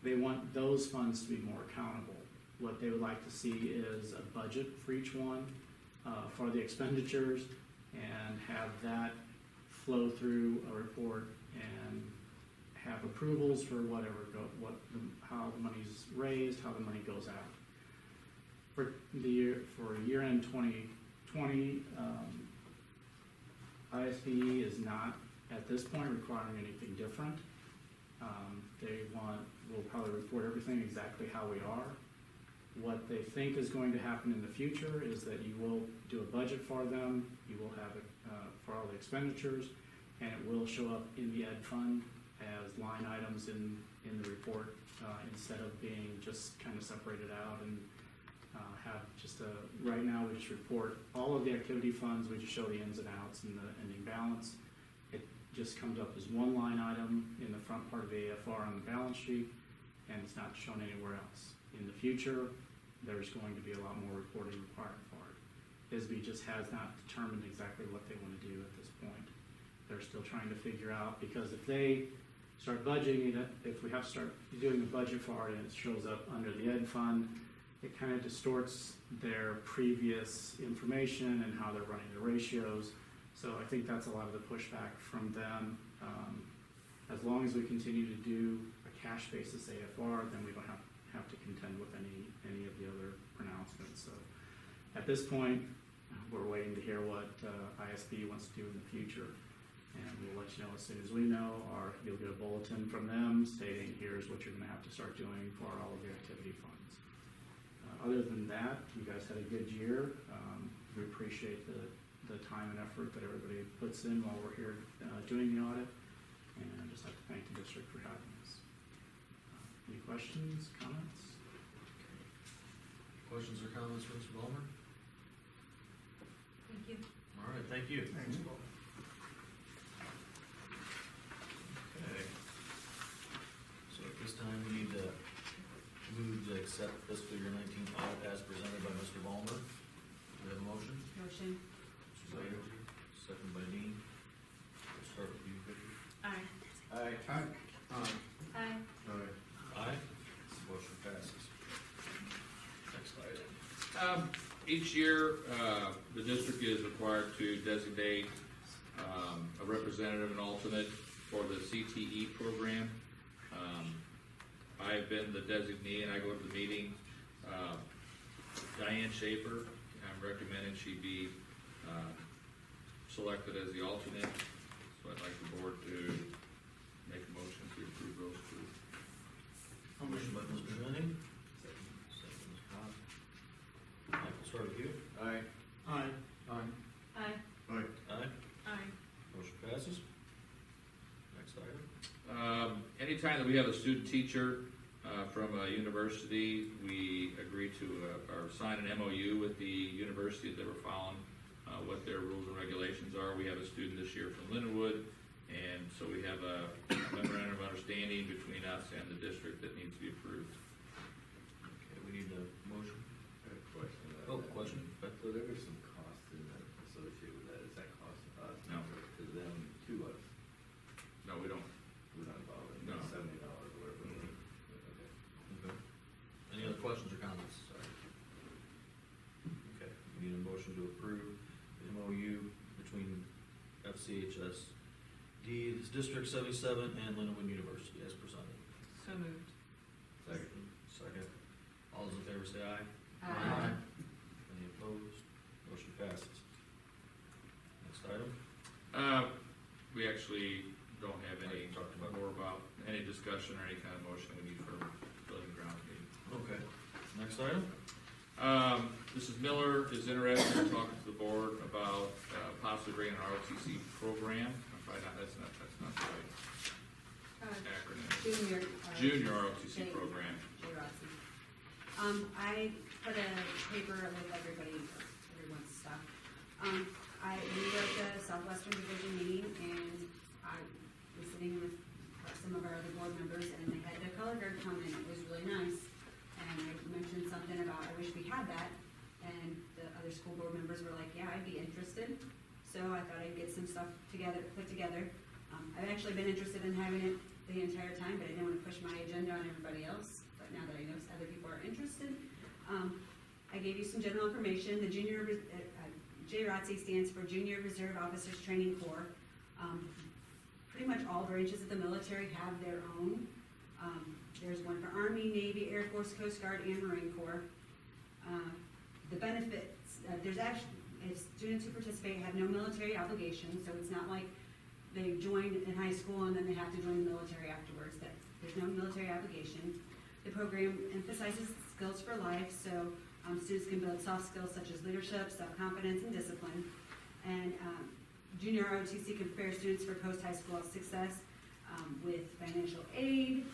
They want those funds to be more accountable. What they would like to see is a budget for each one for the expenditures, and have that flow through a report and have approvals for how the money's raised, how the money goes out. For year end 2020, ISBE is not at this point requiring anything different. We'll probably report everything exactly how we are. What they think is going to happen in the future is that you will do a budget for them, you will have it for all the expenditures, and it will show up in the ed fund as line items in the report, instead of being just kind of separated out and have just right now we just report all of the activity funds, we just show the ins and outs and the ending balance. It just comes up as one line item in the front part of the AFR on the balance sheet, and it's not shown anywhere else. In the future, there's going to be a lot more reporting required for it. ISB just has not determined exactly what they want to do at this point. They're still trying to figure out, because if they start budgeting it, if we have to start doing the budget for it and it shows up under the ed fund, it kind of distorts their previous information and how they're running their ratios. So I think that's a lot of the pushback from them. As long as we continue to do a cash basis AFR, then we don't have to contend with any of the other pronouncements. So at this point, we're waiting to hear what ISB wants to do in the future. And we'll let you know as soon as we know, or you'll get a bulletin from them stating here's what you're gonna have to start doing for all of the activity funds. Other than that, you guys had a good year. We appreciate the time and effort that everybody puts in while we're here doing the audit. And I'd just like to thank the district for having us. Any questions, comments? Questions or comments for Mr. Ballmer? Thank you. All right, thank you. Thanks, Paul. Okay. So at this time, we need to move to accept fiscal year 19 audit as presented by Mr. Ballmer. Do we have a motion? Motion. Mr. Zager, second by Dean. We'll start with you, Vicki. Aye. Aye. Aye. Aye. Aye. Motion passes. Next item. Each year, the district is required to designate a representative and alternate for the CTE program. I've been the designee and I go to the meeting. Diane Schaefer, I'm recommending she be selected as the alternate. So I'd like the board to make a motion to approve those two. Motion by Mr. Henning. Second, Ms. Cobb. Mike, we'll start with you. Aye. Aye. Aye. Aye. Aye. Aye. Motion passes. Next item. Anytime that we have a student teacher from a university, we agree to or sign an MOU with the university that we're following what their rules and regulations are. We have a student this year from Lindenwood, and so we have a memorandum of understanding between us and the district that needs to be approved. Okay, we need a motion. I have a question. Oh, question. So there was some cost in that associated with that. Is that cost to us? No. To them, to us? No, we don't. We're not involved in No. $70 or whatever. Okay. Okay. Any other questions or comments? Sorry. Okay, we need a motion to approve the MOU between FCHS District 77 and Lindenwood University as presented. So moved. Second. Second. All those in favor say aye. Aye. Any opposed? Motion passes. Next item. We actually don't have any Talked about. more about any discussion or any kind of motion we need for building grounds meeting. Okay. Next item. Mrs. Miller is interested in talking to the board about possibly bringing an ROTC program. I'm probably not, that's not the right acronym. Junior ROTC program. JROTC. I put a paper with everyone's stuff. We were at the Southwestern Division meeting, and I was sitting with some of our other board members, and they had the color guard come in. It was really nice. And I mentioned something about, I wish we had that, and the other school board members were like, yeah, I'd be interested. So I thought I'd get some stuff put together. I've actually been interested in having it the entire time, but I didn't want to push my agenda on everybody else. But now that I know other people are interested, I gave you some general information. The JROTC stands for Junior Reserve Officers Training Corps. Pretty much all branches of the military have their own. There's one for Army, Navy, Air Force, Coast Guard, and Marine Corps. The benefits, there's actually, students who participate have no military obligation, so it's not like they joined in high school and then they have to join the military afterwards. There's no military obligation. The program emphasizes skills for life, so students can build soft skills such as leadership, self-confidence, and discipline. And Junior ROTC can prepare students for post-high school success with financial aid,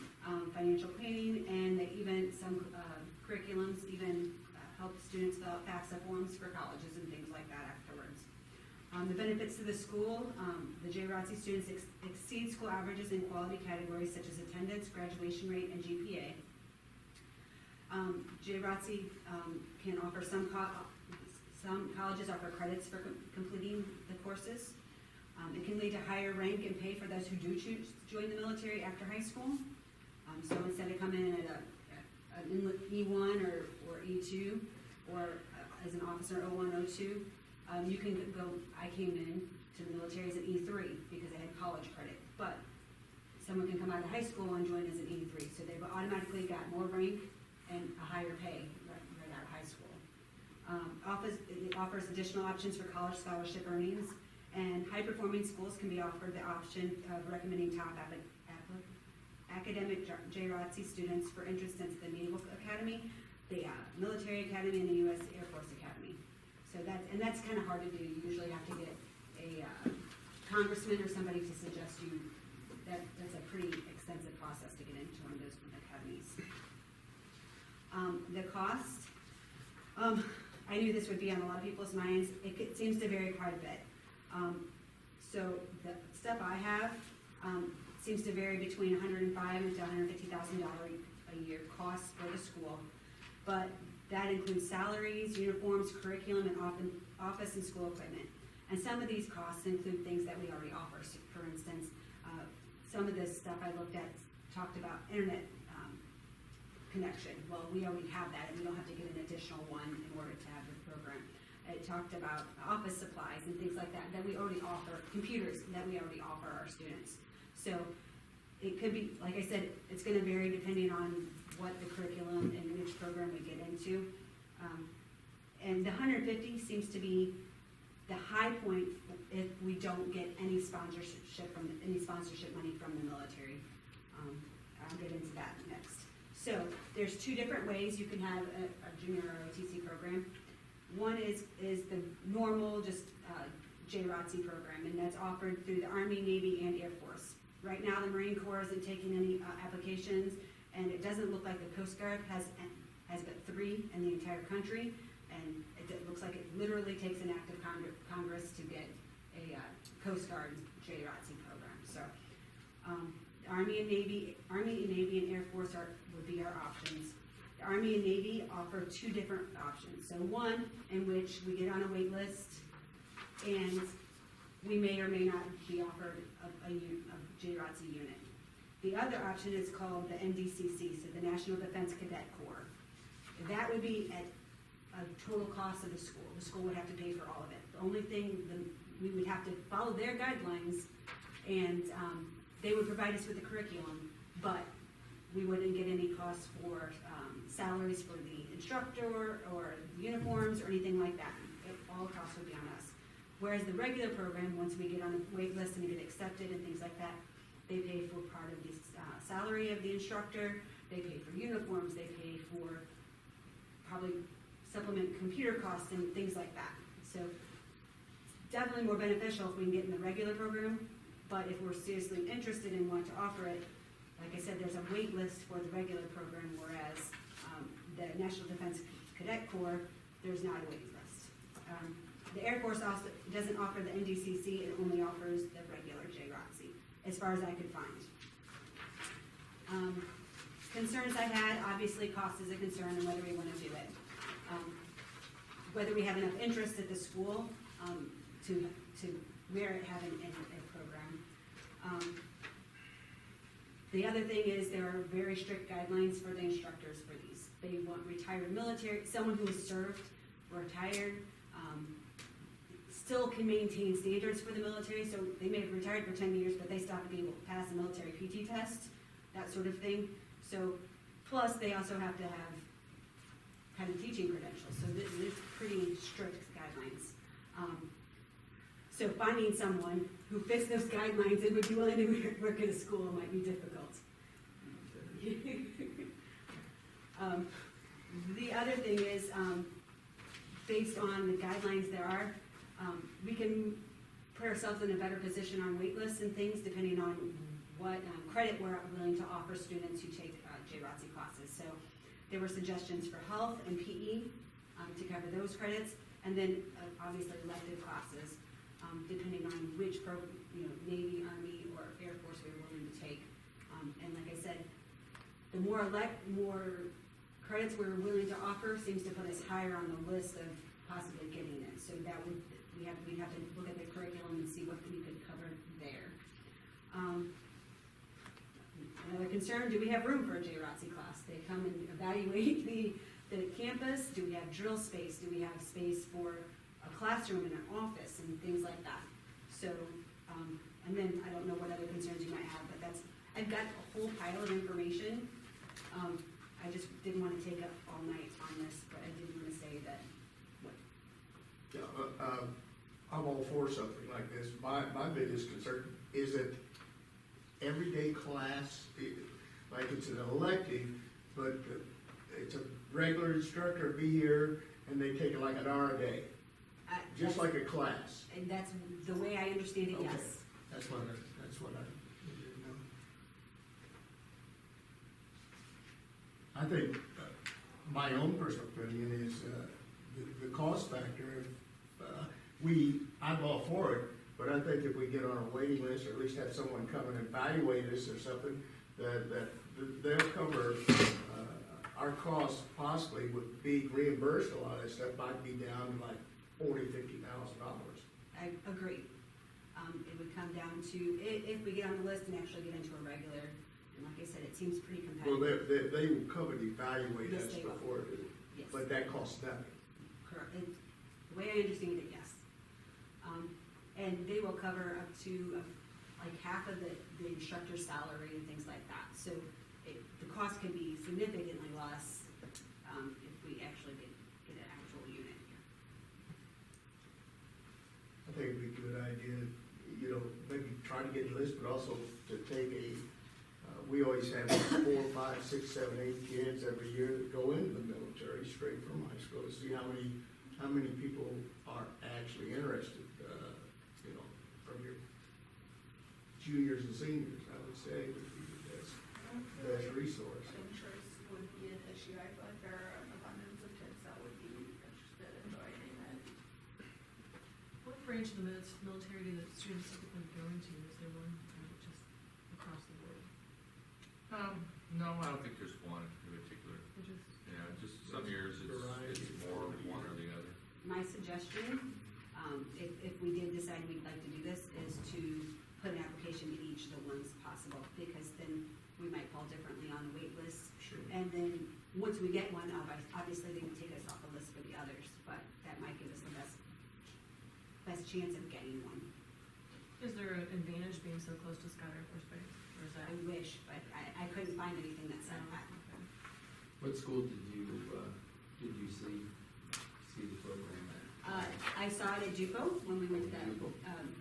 financial planning, and some curriculums even help students fill out FAFSA forms for colleges and things like that afterwards. The benefits to the school, the JROTC students exceed school averages in quality categories such as attendance, graduation rate, and GPA. JROTC can offer some colleges offer credits for completing the courses. It can lead to higher rank and pay for those who do choose to join the military after high school. So instead of coming in at an E1 or E2, or as an officer 01, 02, you can go, I came in to the military as an E3 because I had college credit, but someone can come out of high school and join as an E3, so they've automatically got more rank and a higher pay right out of high school. It offers additional options for college scholarship earnings, and high-performing schools can be offered the option of recommending top academic JROTC students for entrance into the Naval Academy, the Military Academy, and the U.S. Air Force Academy. So that's kind of hard to do. You usually have to get a congressman or somebody to suggest you. That's a pretty extensive process to get into one of those academies. The cost, I knew this would be on a lot of people's minds. It seems to vary quite a bit. So the stuff I have seems to vary between $105,000 and $150,000 a year costs for the school, but that includes salaries, uniforms, curriculum, and office and school equipment. And some of these costs include things that we already offer. So for instance, some of this stuff I looked at talked about internet connection. Well, we already have that, and we don't have to get an additional one in order to have the program. It talked about office supplies and things like that we already offer, computers that we already offer our students. So it could be, like I said, it's going to vary depending on what the curriculum and which program we get into. And the 150 seems to be the high point if we don't get any sponsorship money from the military. I'll get into that next. So there's two different ways you can have a junior ROTC program. One is the normal, just JROTC program, and that's offered through the Army, Navy, and Air Force. Right now, the Marine Corps isn't taking any applications, and it doesn't look like the Coast Guard has but 3 in the entire country, and it looks like it literally takes an act of Congress to get a Coast Guard JROTC program. So, Army and Navy and Air Force would be our options. The Army and Navy offer 2 different options. So one in which we get on a wait list, and we may or may not be offered a JROTC unit. The other option is called the NDCC, so the National Defense Cadet Corps. That would be at a total cost of the school. The school would have to pay for all of it. The only thing, we would have to follow their guidelines, and they would provide us with the curriculum, but we wouldn't get any costs for salaries for the instructor or uniforms or anything like that. All costs would be on us. Whereas the regular program, once we get on the wait list and get accepted and things like that, they pay for part of the salary of the instructor, they pay for uniforms, they pay for probably supplement computer costs and things like that. So definitely more beneficial if we can get in the regular program, but if we're seriously interested and want to offer it, like I said, there's a wait list for the regular program, whereas the National Defense Cadet Corps, there's not a wait list. The Air Force also doesn't offer the NDCC, it only offers the regular JROTC, as far as I could find. Concerns I had, obviously cost is a concern and whether we want to do it. Whether we have enough interest at the school to merit having a program. The other thing is there are very strict guidelines for the instructors for these. They want retired military, someone who has served, retired, still can maintain standards for the military, so they may have retired for 10 years, but they still have to be able to pass a military PT test, that sort of thing. So, plus they also have to have kind of teaching credentials, so there's pretty strict guidelines. So finding someone who fits those guidelines and would be willing to work at a school might be difficult. The other thing is, based on the guidelines there are, we can put ourselves in a better position on wait lists and things depending on what credit we're willing to offer students who take JROTC classes. So there were suggestions for health and PE to cover those credits, and then obviously elective classes. depending on which Navy, Army, or Air Force we were willing to take. And like I said, the more credits we're willing to offer seems to put us higher on the list of possibly getting it. So that would, we'd have to look at the curriculum and see what we could cover there. Another concern, do we have room for a JROTC class? They come and evaluate the campus. Do we have drill space? Do we have space for a classroom and an office and things like that? So, and then I don't know what other concerns you might have, but I've got a whole pile of information. I just didn't want to take up all night on this, but I did want to say that, I'm all for something like this. My biggest concern is that everyday class, like it's an elective, but it's a regular instructor be here and they take it like an hour a day, just like a class. and that's the way I understand it, Okay. yes. That's what I didn't know. I think, my own personal opinion is, the cost factor, I'm all for it, but I think if we get on a waiting list, or at least have someone come and evaluate us or something, that they'll cover, our costs possibly would be reimbursed. A lot of that stuff might be down to like $40,000-$50,000. I agree. It would come down to, if we get on the list and actually get into a regular, and like I said, it seems pretty Well, competitive. they will come and evaluate Yes, us they will. before, Yes. but that costs nothing. Correct. The way I understand it, yes. And they will cover up to like half of the instructor's salary and things like that. So the cost can be significantly less if we actually get an actual unit here. I think it'd be a good idea, maybe try to get a list, but also to take we always have 4, 5, 6, 7, 8 kids every year that go into the military straight from high school to see how many people are actually interested, from your juniors and seniors, I would say, would be the best resource. Interest would be an issue. I feel like there are an abundance of kids that would be interested in joining it. What branch of the military do the students typically go into? Is there one just across the board? No, I don't think there's one in particular. Or just Yeah, just some years it's more one or the other. My suggestion, if we did decide we'd like to do this, is to put an application in each of the ones possible, because then we might fall differently on the wait list. Sure. And then, once we get one, obviously they would take us off the list for the others, but that might give us the best chance of getting one. Is there an advantage being so close to Scott Air Force Base, or is that? I wish, but I couldn't find anything that said that. Okay. What school did you see the program at? I saw it at JUCO when we went to that, JUCO.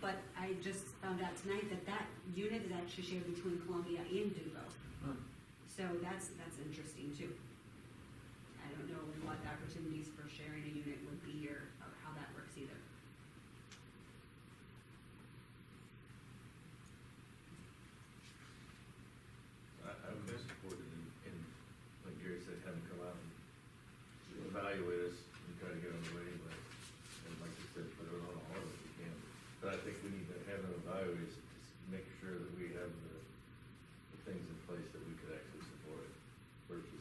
but I just found out tonight that unit is actually shared between Columbia and JUCO. Huh. So that's interesting too. I don't know what the opportunities for sharing a unit would be or how that works either. I would be supported in, like Gary said, having come out and evaluate us and try to get on the waiting list. And like you said, put it on all of us if we can. But I think we need to have them evaluate us to make sure that we have the things in place that we could actually support it. Versus,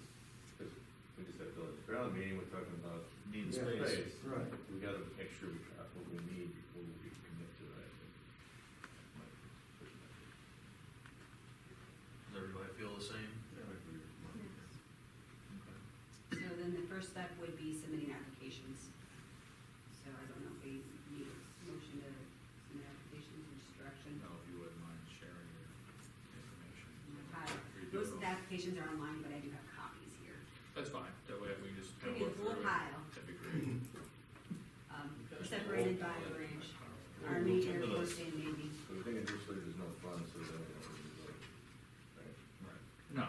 because we just have to, around the meeting, we're talking about Need Yeah, space. Right. We gotta make sure we got what we need before we can commit to that. Does everybody feel the same? So then the first step would be submitting applications. So I don't know if we need a motion to submit applications in this direction. No, if you wouldn't mind sharing your information. Most of the applications are online, but I do have copies here. That's fine, that way we just kind Give of you look a full through it. pile. That'd be great. Separated by branch, Army, Air Force, and Navy. So the thing initially, there's no funds, so then we don't really vote. Right? Right. No,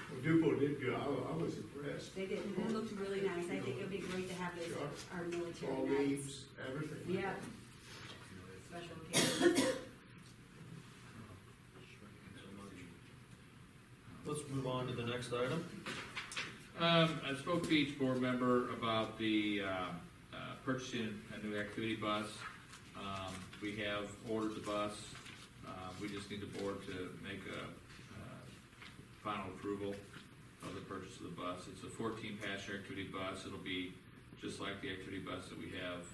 Well, Dupo did good. I was impressed. They did, it looked really nice. I think it'd be great to have this at our All military nights. leaves, everything. Yeah, special occasions. Let's move on to the next item. I spoke to each board member about the purchasing a new activity bus. We have ordered the bus. We just need the board to make a final approval of the purchase of the bus. It's a 14-passenger activity bus. It'll be just like the activity bus that we have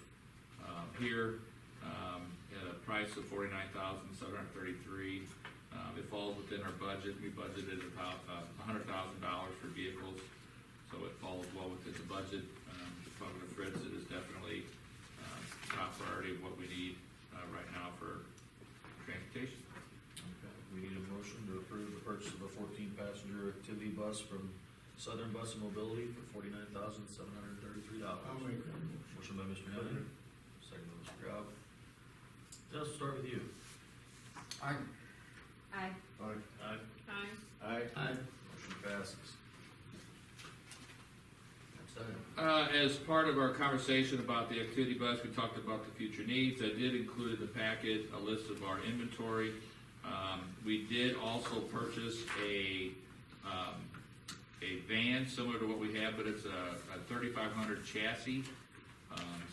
here, at a price of $49,733. It falls within our budget. We budgeted about $100,000 for vehicles, so it falls well within the budget. Talking to Fritz, it is definitely top priority of what we need right now for transportation. Okay, we need a motion to approve the purchase of a 14-passenger activity bus from Southern Bus and Mobility for $49,733. I'll make that motion. Motion by Mr. Henning, second by Mr. Cobb. Dennis, we'll start with you. Aye. Aye. Aye. Aye. Aye. Motion passes. Next item. As part of our conversation about the activity bus, we talked about the future needs. I did include in the packet a list of our inventory. We did also purchase a van similar to what we have, but it's a 3500 chassis.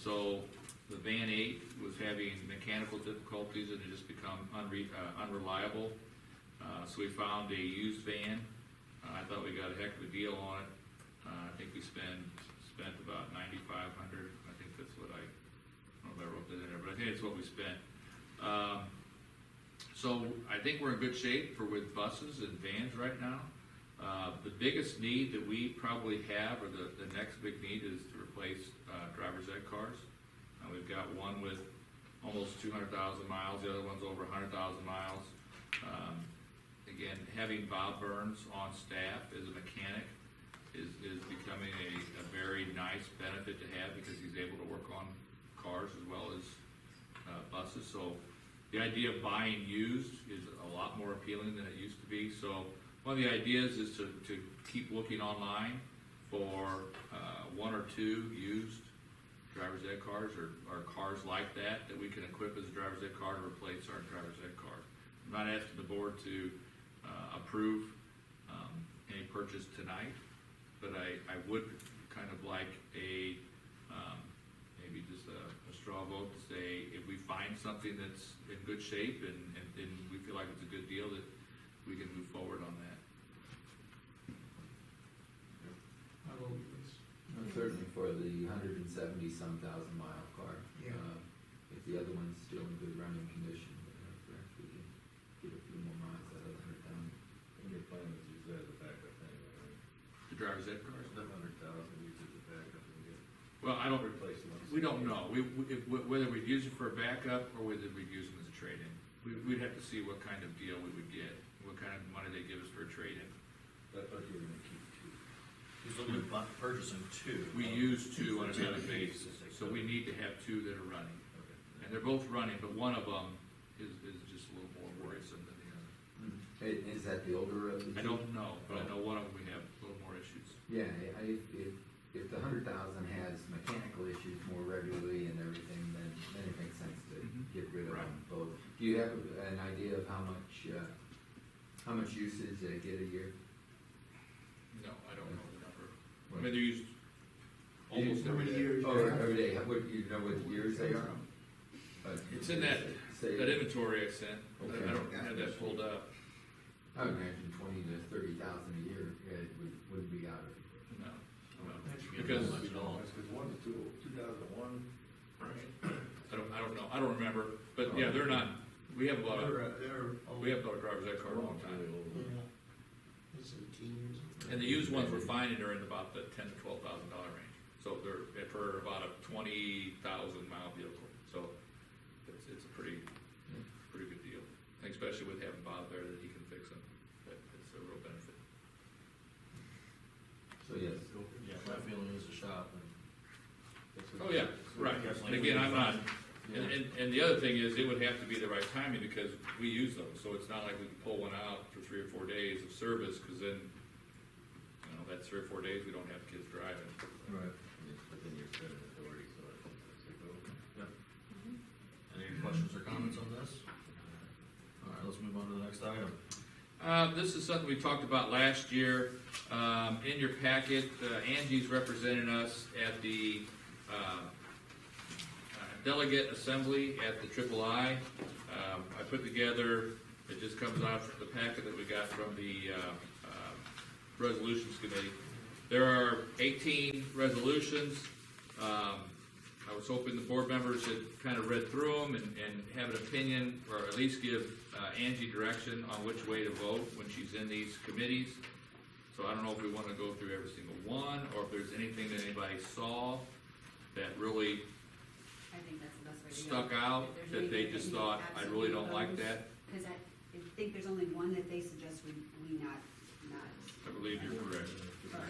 So the Van 8 was having mechanical difficulties and it just become unreliable. So we found a used van. I thought we got a heck of a deal on it. I think we spent about $9,500. I think that's what I don't know if I wrote that in there, but I think it's what we spent. So I think we're in good shape with buses and vans right now. The biggest need that we probably have, or the next big need, is to replace driver's ed cars. We've got one with almost 200,000 miles, the other one's over 100,000 miles. Again, having Bob Burns on staff as a mechanic is becoming a very nice benefit to have, because he's able to work on cars as well as buses. So the idea of buying used is a lot more appealing than it used to be. So one of the ideas is to keep looking online for one or two used driver's ed cars, or cars like that we can equip as a driver's ed car to replace our driver's ed car. I'm not asking the board to approve any purchase tonight, but I would kind of like maybe just a straw vote to say, if we find something that's in good shape and we feel like it's a good deal, that we can move forward on that. I vote yes. Certainly for the 170-some thousand mile car. Yeah. If the other one's still in good running condition, perhaps we can get a few more miles out of 100,000. And your plan is use that as a backup anyway, right? The driver's ed cars? The 100,000, use it as a backup and get, Well, I don't, replace them. we don't know. Whether we'd use it for a backup or whether we'd use them as a trade-in. We'd have to see what kind of deal we would get, what kind of money they give us for a trade-in. I thought you were gonna keep two. He's looking at purchasing two. We use two on a daily basis, so we need to have two that are running. Okay. And they're both running, but one of them is just a little more worrisome than the other. Is that the older of the two? I don't know, but I know one of them we have a little more issues. Yeah, if the 100,000 has mechanical issues more regularly and everything, then it makes sense to get rid of Right. them both. Do you have an idea of how much usage they get a year? No, I don't know the number. I mean, they're used almost How every many day. years? Oh, every day. What, you know what years they are? It's in that inventory I sent. Okay. I don't have that pulled up. I would imagine 20 to 30,000 a year, it wouldn't be out of it. No. That's Because That's because 2001, right? I don't know. I don't remember. But yeah, they're not. We have about a driver's ed car a long time. Yeah. It's 18 years. And the used ones we're finding are in about the $10,000 to $12,000 range. So they're for about a 20,000 mile vehicle. So it's a pretty good deal. And especially with having Bob there that he can fix them. It's a real benefit. So yes. Yeah, my feeling is a shop. Oh, yeah, right. And again, I'm not, and the other thing is, it would have to be the right timing, because we use them, so it's not like we can pull one out for 3 or 4 days of service, because then, that 3 or 4 days, we don't have kids driving. Right. But then you're spending authority, so I think that's a go. Any questions or comments on this? All right, let's move on to the next item. This is something we talked about last year. In your packet, Angie's representing us at the delegate assembly at the III. I put together, it just comes out from the packet that we got from the resolutions committee. There are 18 resolutions. I was hoping the board members had kind of read through them and have an opinion, or at least give Angie direction on which way to vote when she's in these committees. So I don't know if we want to go through every single one, or if there's anything that anybody saw that really I think that's the best way to go. stuck out, If there's that they anything just you thought, I really don't like absolutely that. oppose, cause I think there's only one that they suggest we not. I believe you're correct. burn.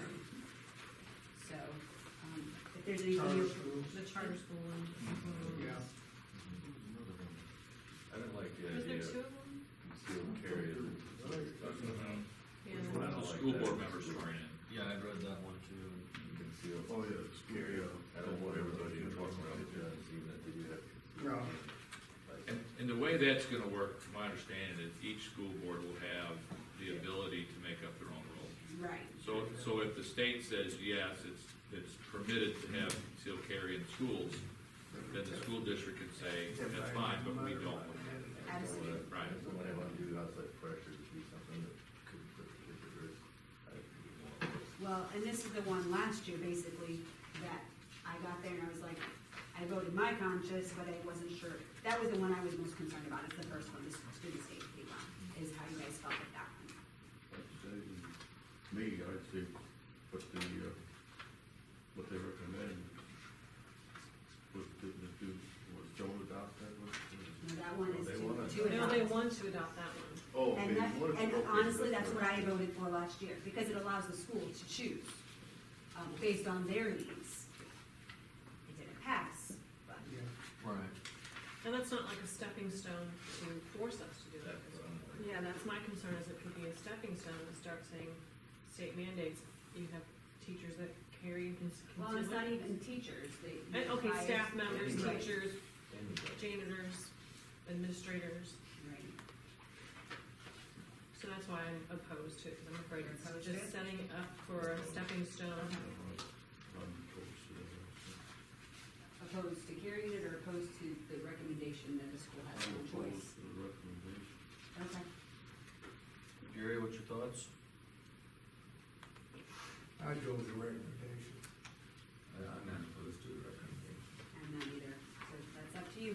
So, if there's anything you. The charter school one. Yeah. I don't like the Was there idea two of of them? concealed carry. Yeah. I don't like School that. board members swearing in. Yeah, I read that one too. Concealed. Oh, yeah, it's scary. I don't want everybody to walk around with guns, even if they do have. No. And the way that's gonna work, from my understanding, is each school board will have the ability to make up their own rules. Right. So if the state says, yes, it's permitted to have concealed carry in schools, then the school district can say, that's fine, but we don't. Absolutely. Right. Somebody want to do outside pressure to do something that could put the kids at risk. I think we want this. Well, and this is the one last year, basically, that I got there and I was like, I voted my conscience, but I wasn't sure. That was the one I was most concerned about. It's the first one, the student safety one, is how you guys felt with that one. Me, I'd say what what they recommend, was Joan adopt that one? No, that one is They to wanna- adopt. No, they want to adopt that one. Oh, And okay, that, what if- and okay, honestly, that's right. what I voted for last year, because it allows the school to choose, based on their needs. It didn't pass, but. Right. And that's not like a stepping stone to force us to do that. That's what I'm like. Yeah, that's my concern, is it could be a stepping stone to start saying state mandates. You have teachers that carry and Well, it's not even teachers, they. Okay, hire- staff members, Right. teachers, Anybody. janitors, administrators. Right. So that's why I'm opposed to it, because I'm afraid it's Opposed to just it? setting up for a stepping stone. Opposed to carrying it, or opposed to the recommendation that the school has no choice? Okay. Gary, what's your thoughts? I go with the recommendation. I'm not opposed to the recommendation. I'm not either, so that's up to you.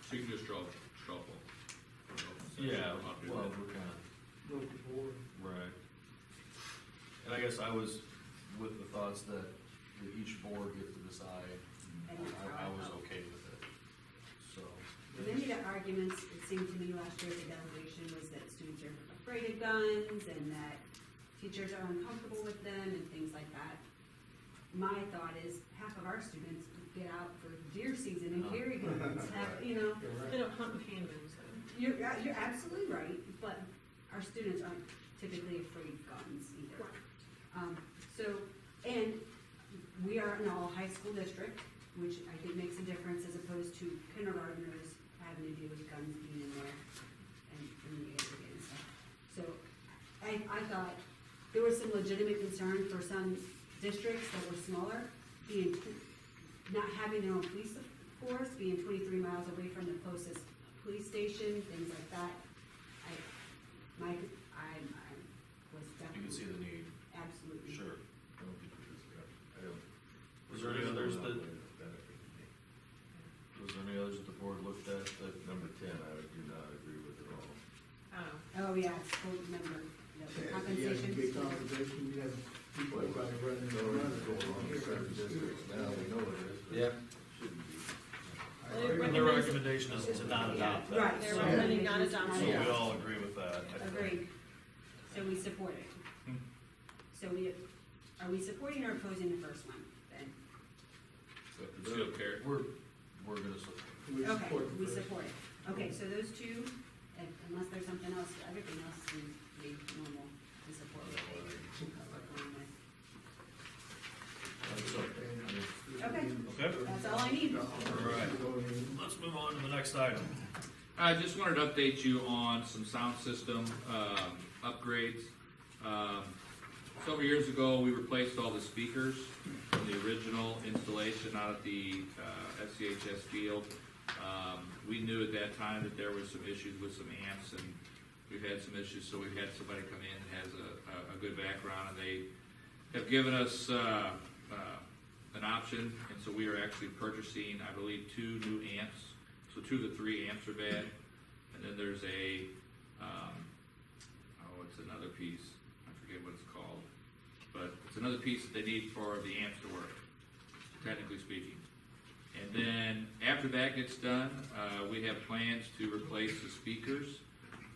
So you can just draw poll. Yeah, I'll do well, that. we're kind of, Vote the board. right. And I guess I was with the thoughts that each board gets to decide. And that's I how I was felt. okay with it, so. And then you got arguments, it seemed to me last year at the delegation, was that students are afraid of guns, and that teachers are uncomfortable with them, and things like that. My thought is, half of our students get out for deer season and carry guns, you know. You're right. They don't hunt with handguns, though. You're absolutely right, but our students aren't typically afraid of guns either. So, and we are an all high school district, which I think makes a difference as opposed to kindergartners having to deal with guns being in there and the area and stuff. So, I thought there was some legitimate concern for some districts that were smaller, being, not having their own police force, being 23 miles away from the closest police station, things like that. I was You definitely. can see the need, Absolutely. sure. I don't think we're just gonna- I don't. Was there any others that, Benefit me. was there any others that the board looked at that, Number 10, I do not agree with at all. Oh, yeah, school member, the Yeah, compensation. you get compensation, you have people everybody running So and it's going on in certain running. districts now, we know it is. but Yeah. Shouldn't be. and the recommendation is to not adopt that. Right, They're so- recommending not adoption. So we all agree with that. I think. Agreed. So we support it. So are we supporting or opposing the first one then? Concealed carry. We're gonna support. We Okay, support the we first. support it. Okay, so those two, unless there's something else, everything else seems to be normal to support what they are going with. Okay, Okay. that's all I need. All right. Let's move on to the next item. I just wanted to update you on some sound system upgrades. Several years ago, we replaced all the speakers from the original installation out at the FCHS field. We knew at that time that there was some issues with some amps, and we've had some issues, so we've had somebody come in that has a good background, and they have given us an option, and so we are actually purchasing, I believe, 2 new amps. So 2 of the 3 amps are bad, and then there's it's another piece, I forget what it's called, but it's another piece that they need for the amps to work, technically speaking. And then after that gets done, we have plans to replace the speakers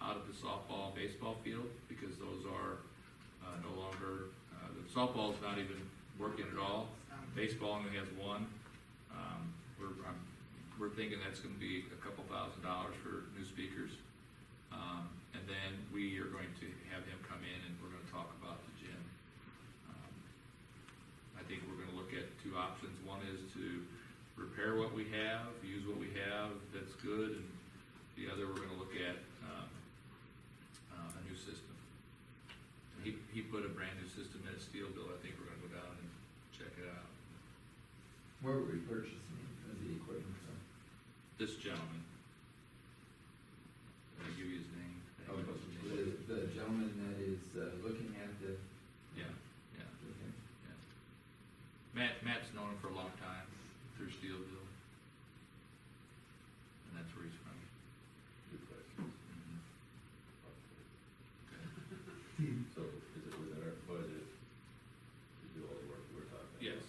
out of the softball, baseball field, because those are no longer, the softball's not even working at all. Baseball only has 1. We're thinking that's gonna be a couple $1,000 for new speakers. And then we are going to have him come in and we're gonna talk about the gym. I think we're gonna look at 2 options. One is to repair what we have, use what we have that's good, and the other, we're gonna look at a new system. He put a brand new system in at Steel Bill. I think we're gonna go down and check it out. Where were we purchasing the equipment from? This gentleman, I'll give you his name. Oh, the gentleman that is looking at the. Yeah. Okay. Matt's known him for a long time through Steel Bill. And that's where he's from. Good question. Mhm. So is it within our budget to do all the work we're talking about? Yes.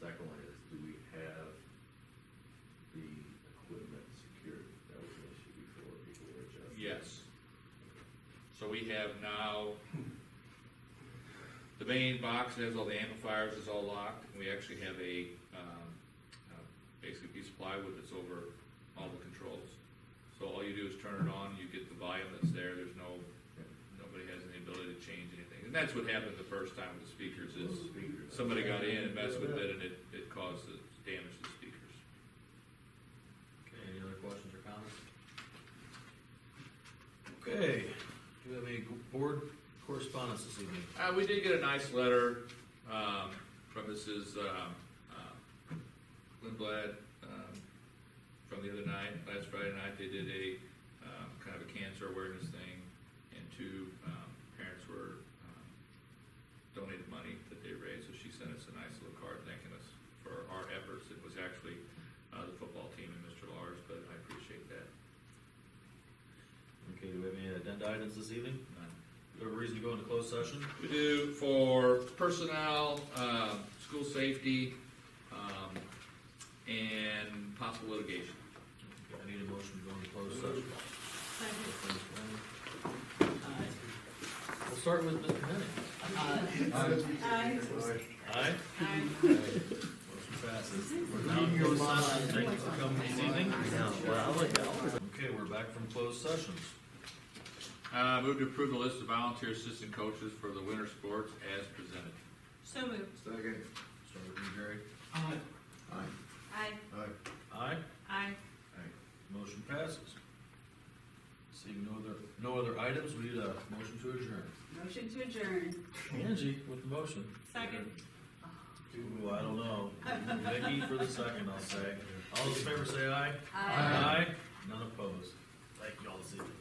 Second one is, do we have the equipment secured? That was an issue before, people were adjusting. Yes. So we have now, the main box that has all the amplifiers is all locked. We actually have a basically piece of plywood that's over all the controls. So all you do is turn it on, you get the volume that's there. There's nobody has any ability to change anything. And that's what happened the first time with the speakers is somebody got in and messed with it and it caused the damage to the speakers. Okay, any other questions or comments? Okay, do we have any board correspondence this evening? We did get a nice letter from Mrs. Lindblad from the other night, last Friday night. They did a kind of a cancer awareness thing, and 2 parents were donated money that they raised. So she sent us a nice little card thanking us for our efforts. It was actually the football team and Mr. Lars, but I appreciate that. Okay, do we have any agenda items this evening? Do we have a reason to go into closed session? We do for personnel, school safety, and possible litigation. Okay, I need a motion to go into closed session. We'll start with Mr. Henning. Aye? Motion passes. We're now in closed session. Thank you for coming this evening. Okay, we're back from closed sessions. Move to approve the list of volunteer assistant coaches for the winter sports as presented. So moved. Second. Start with you, Jerry. Aye. Aye. Aye? Aye. Motion passes. Seeing no other items, we need a motion to adjourn. Motion to adjourn. Angie with the motion. Second. Ooh, I don't know. Vicky for the second, I'll say. All those in favor say aye. Aye. None opposed. Thank you all this evening.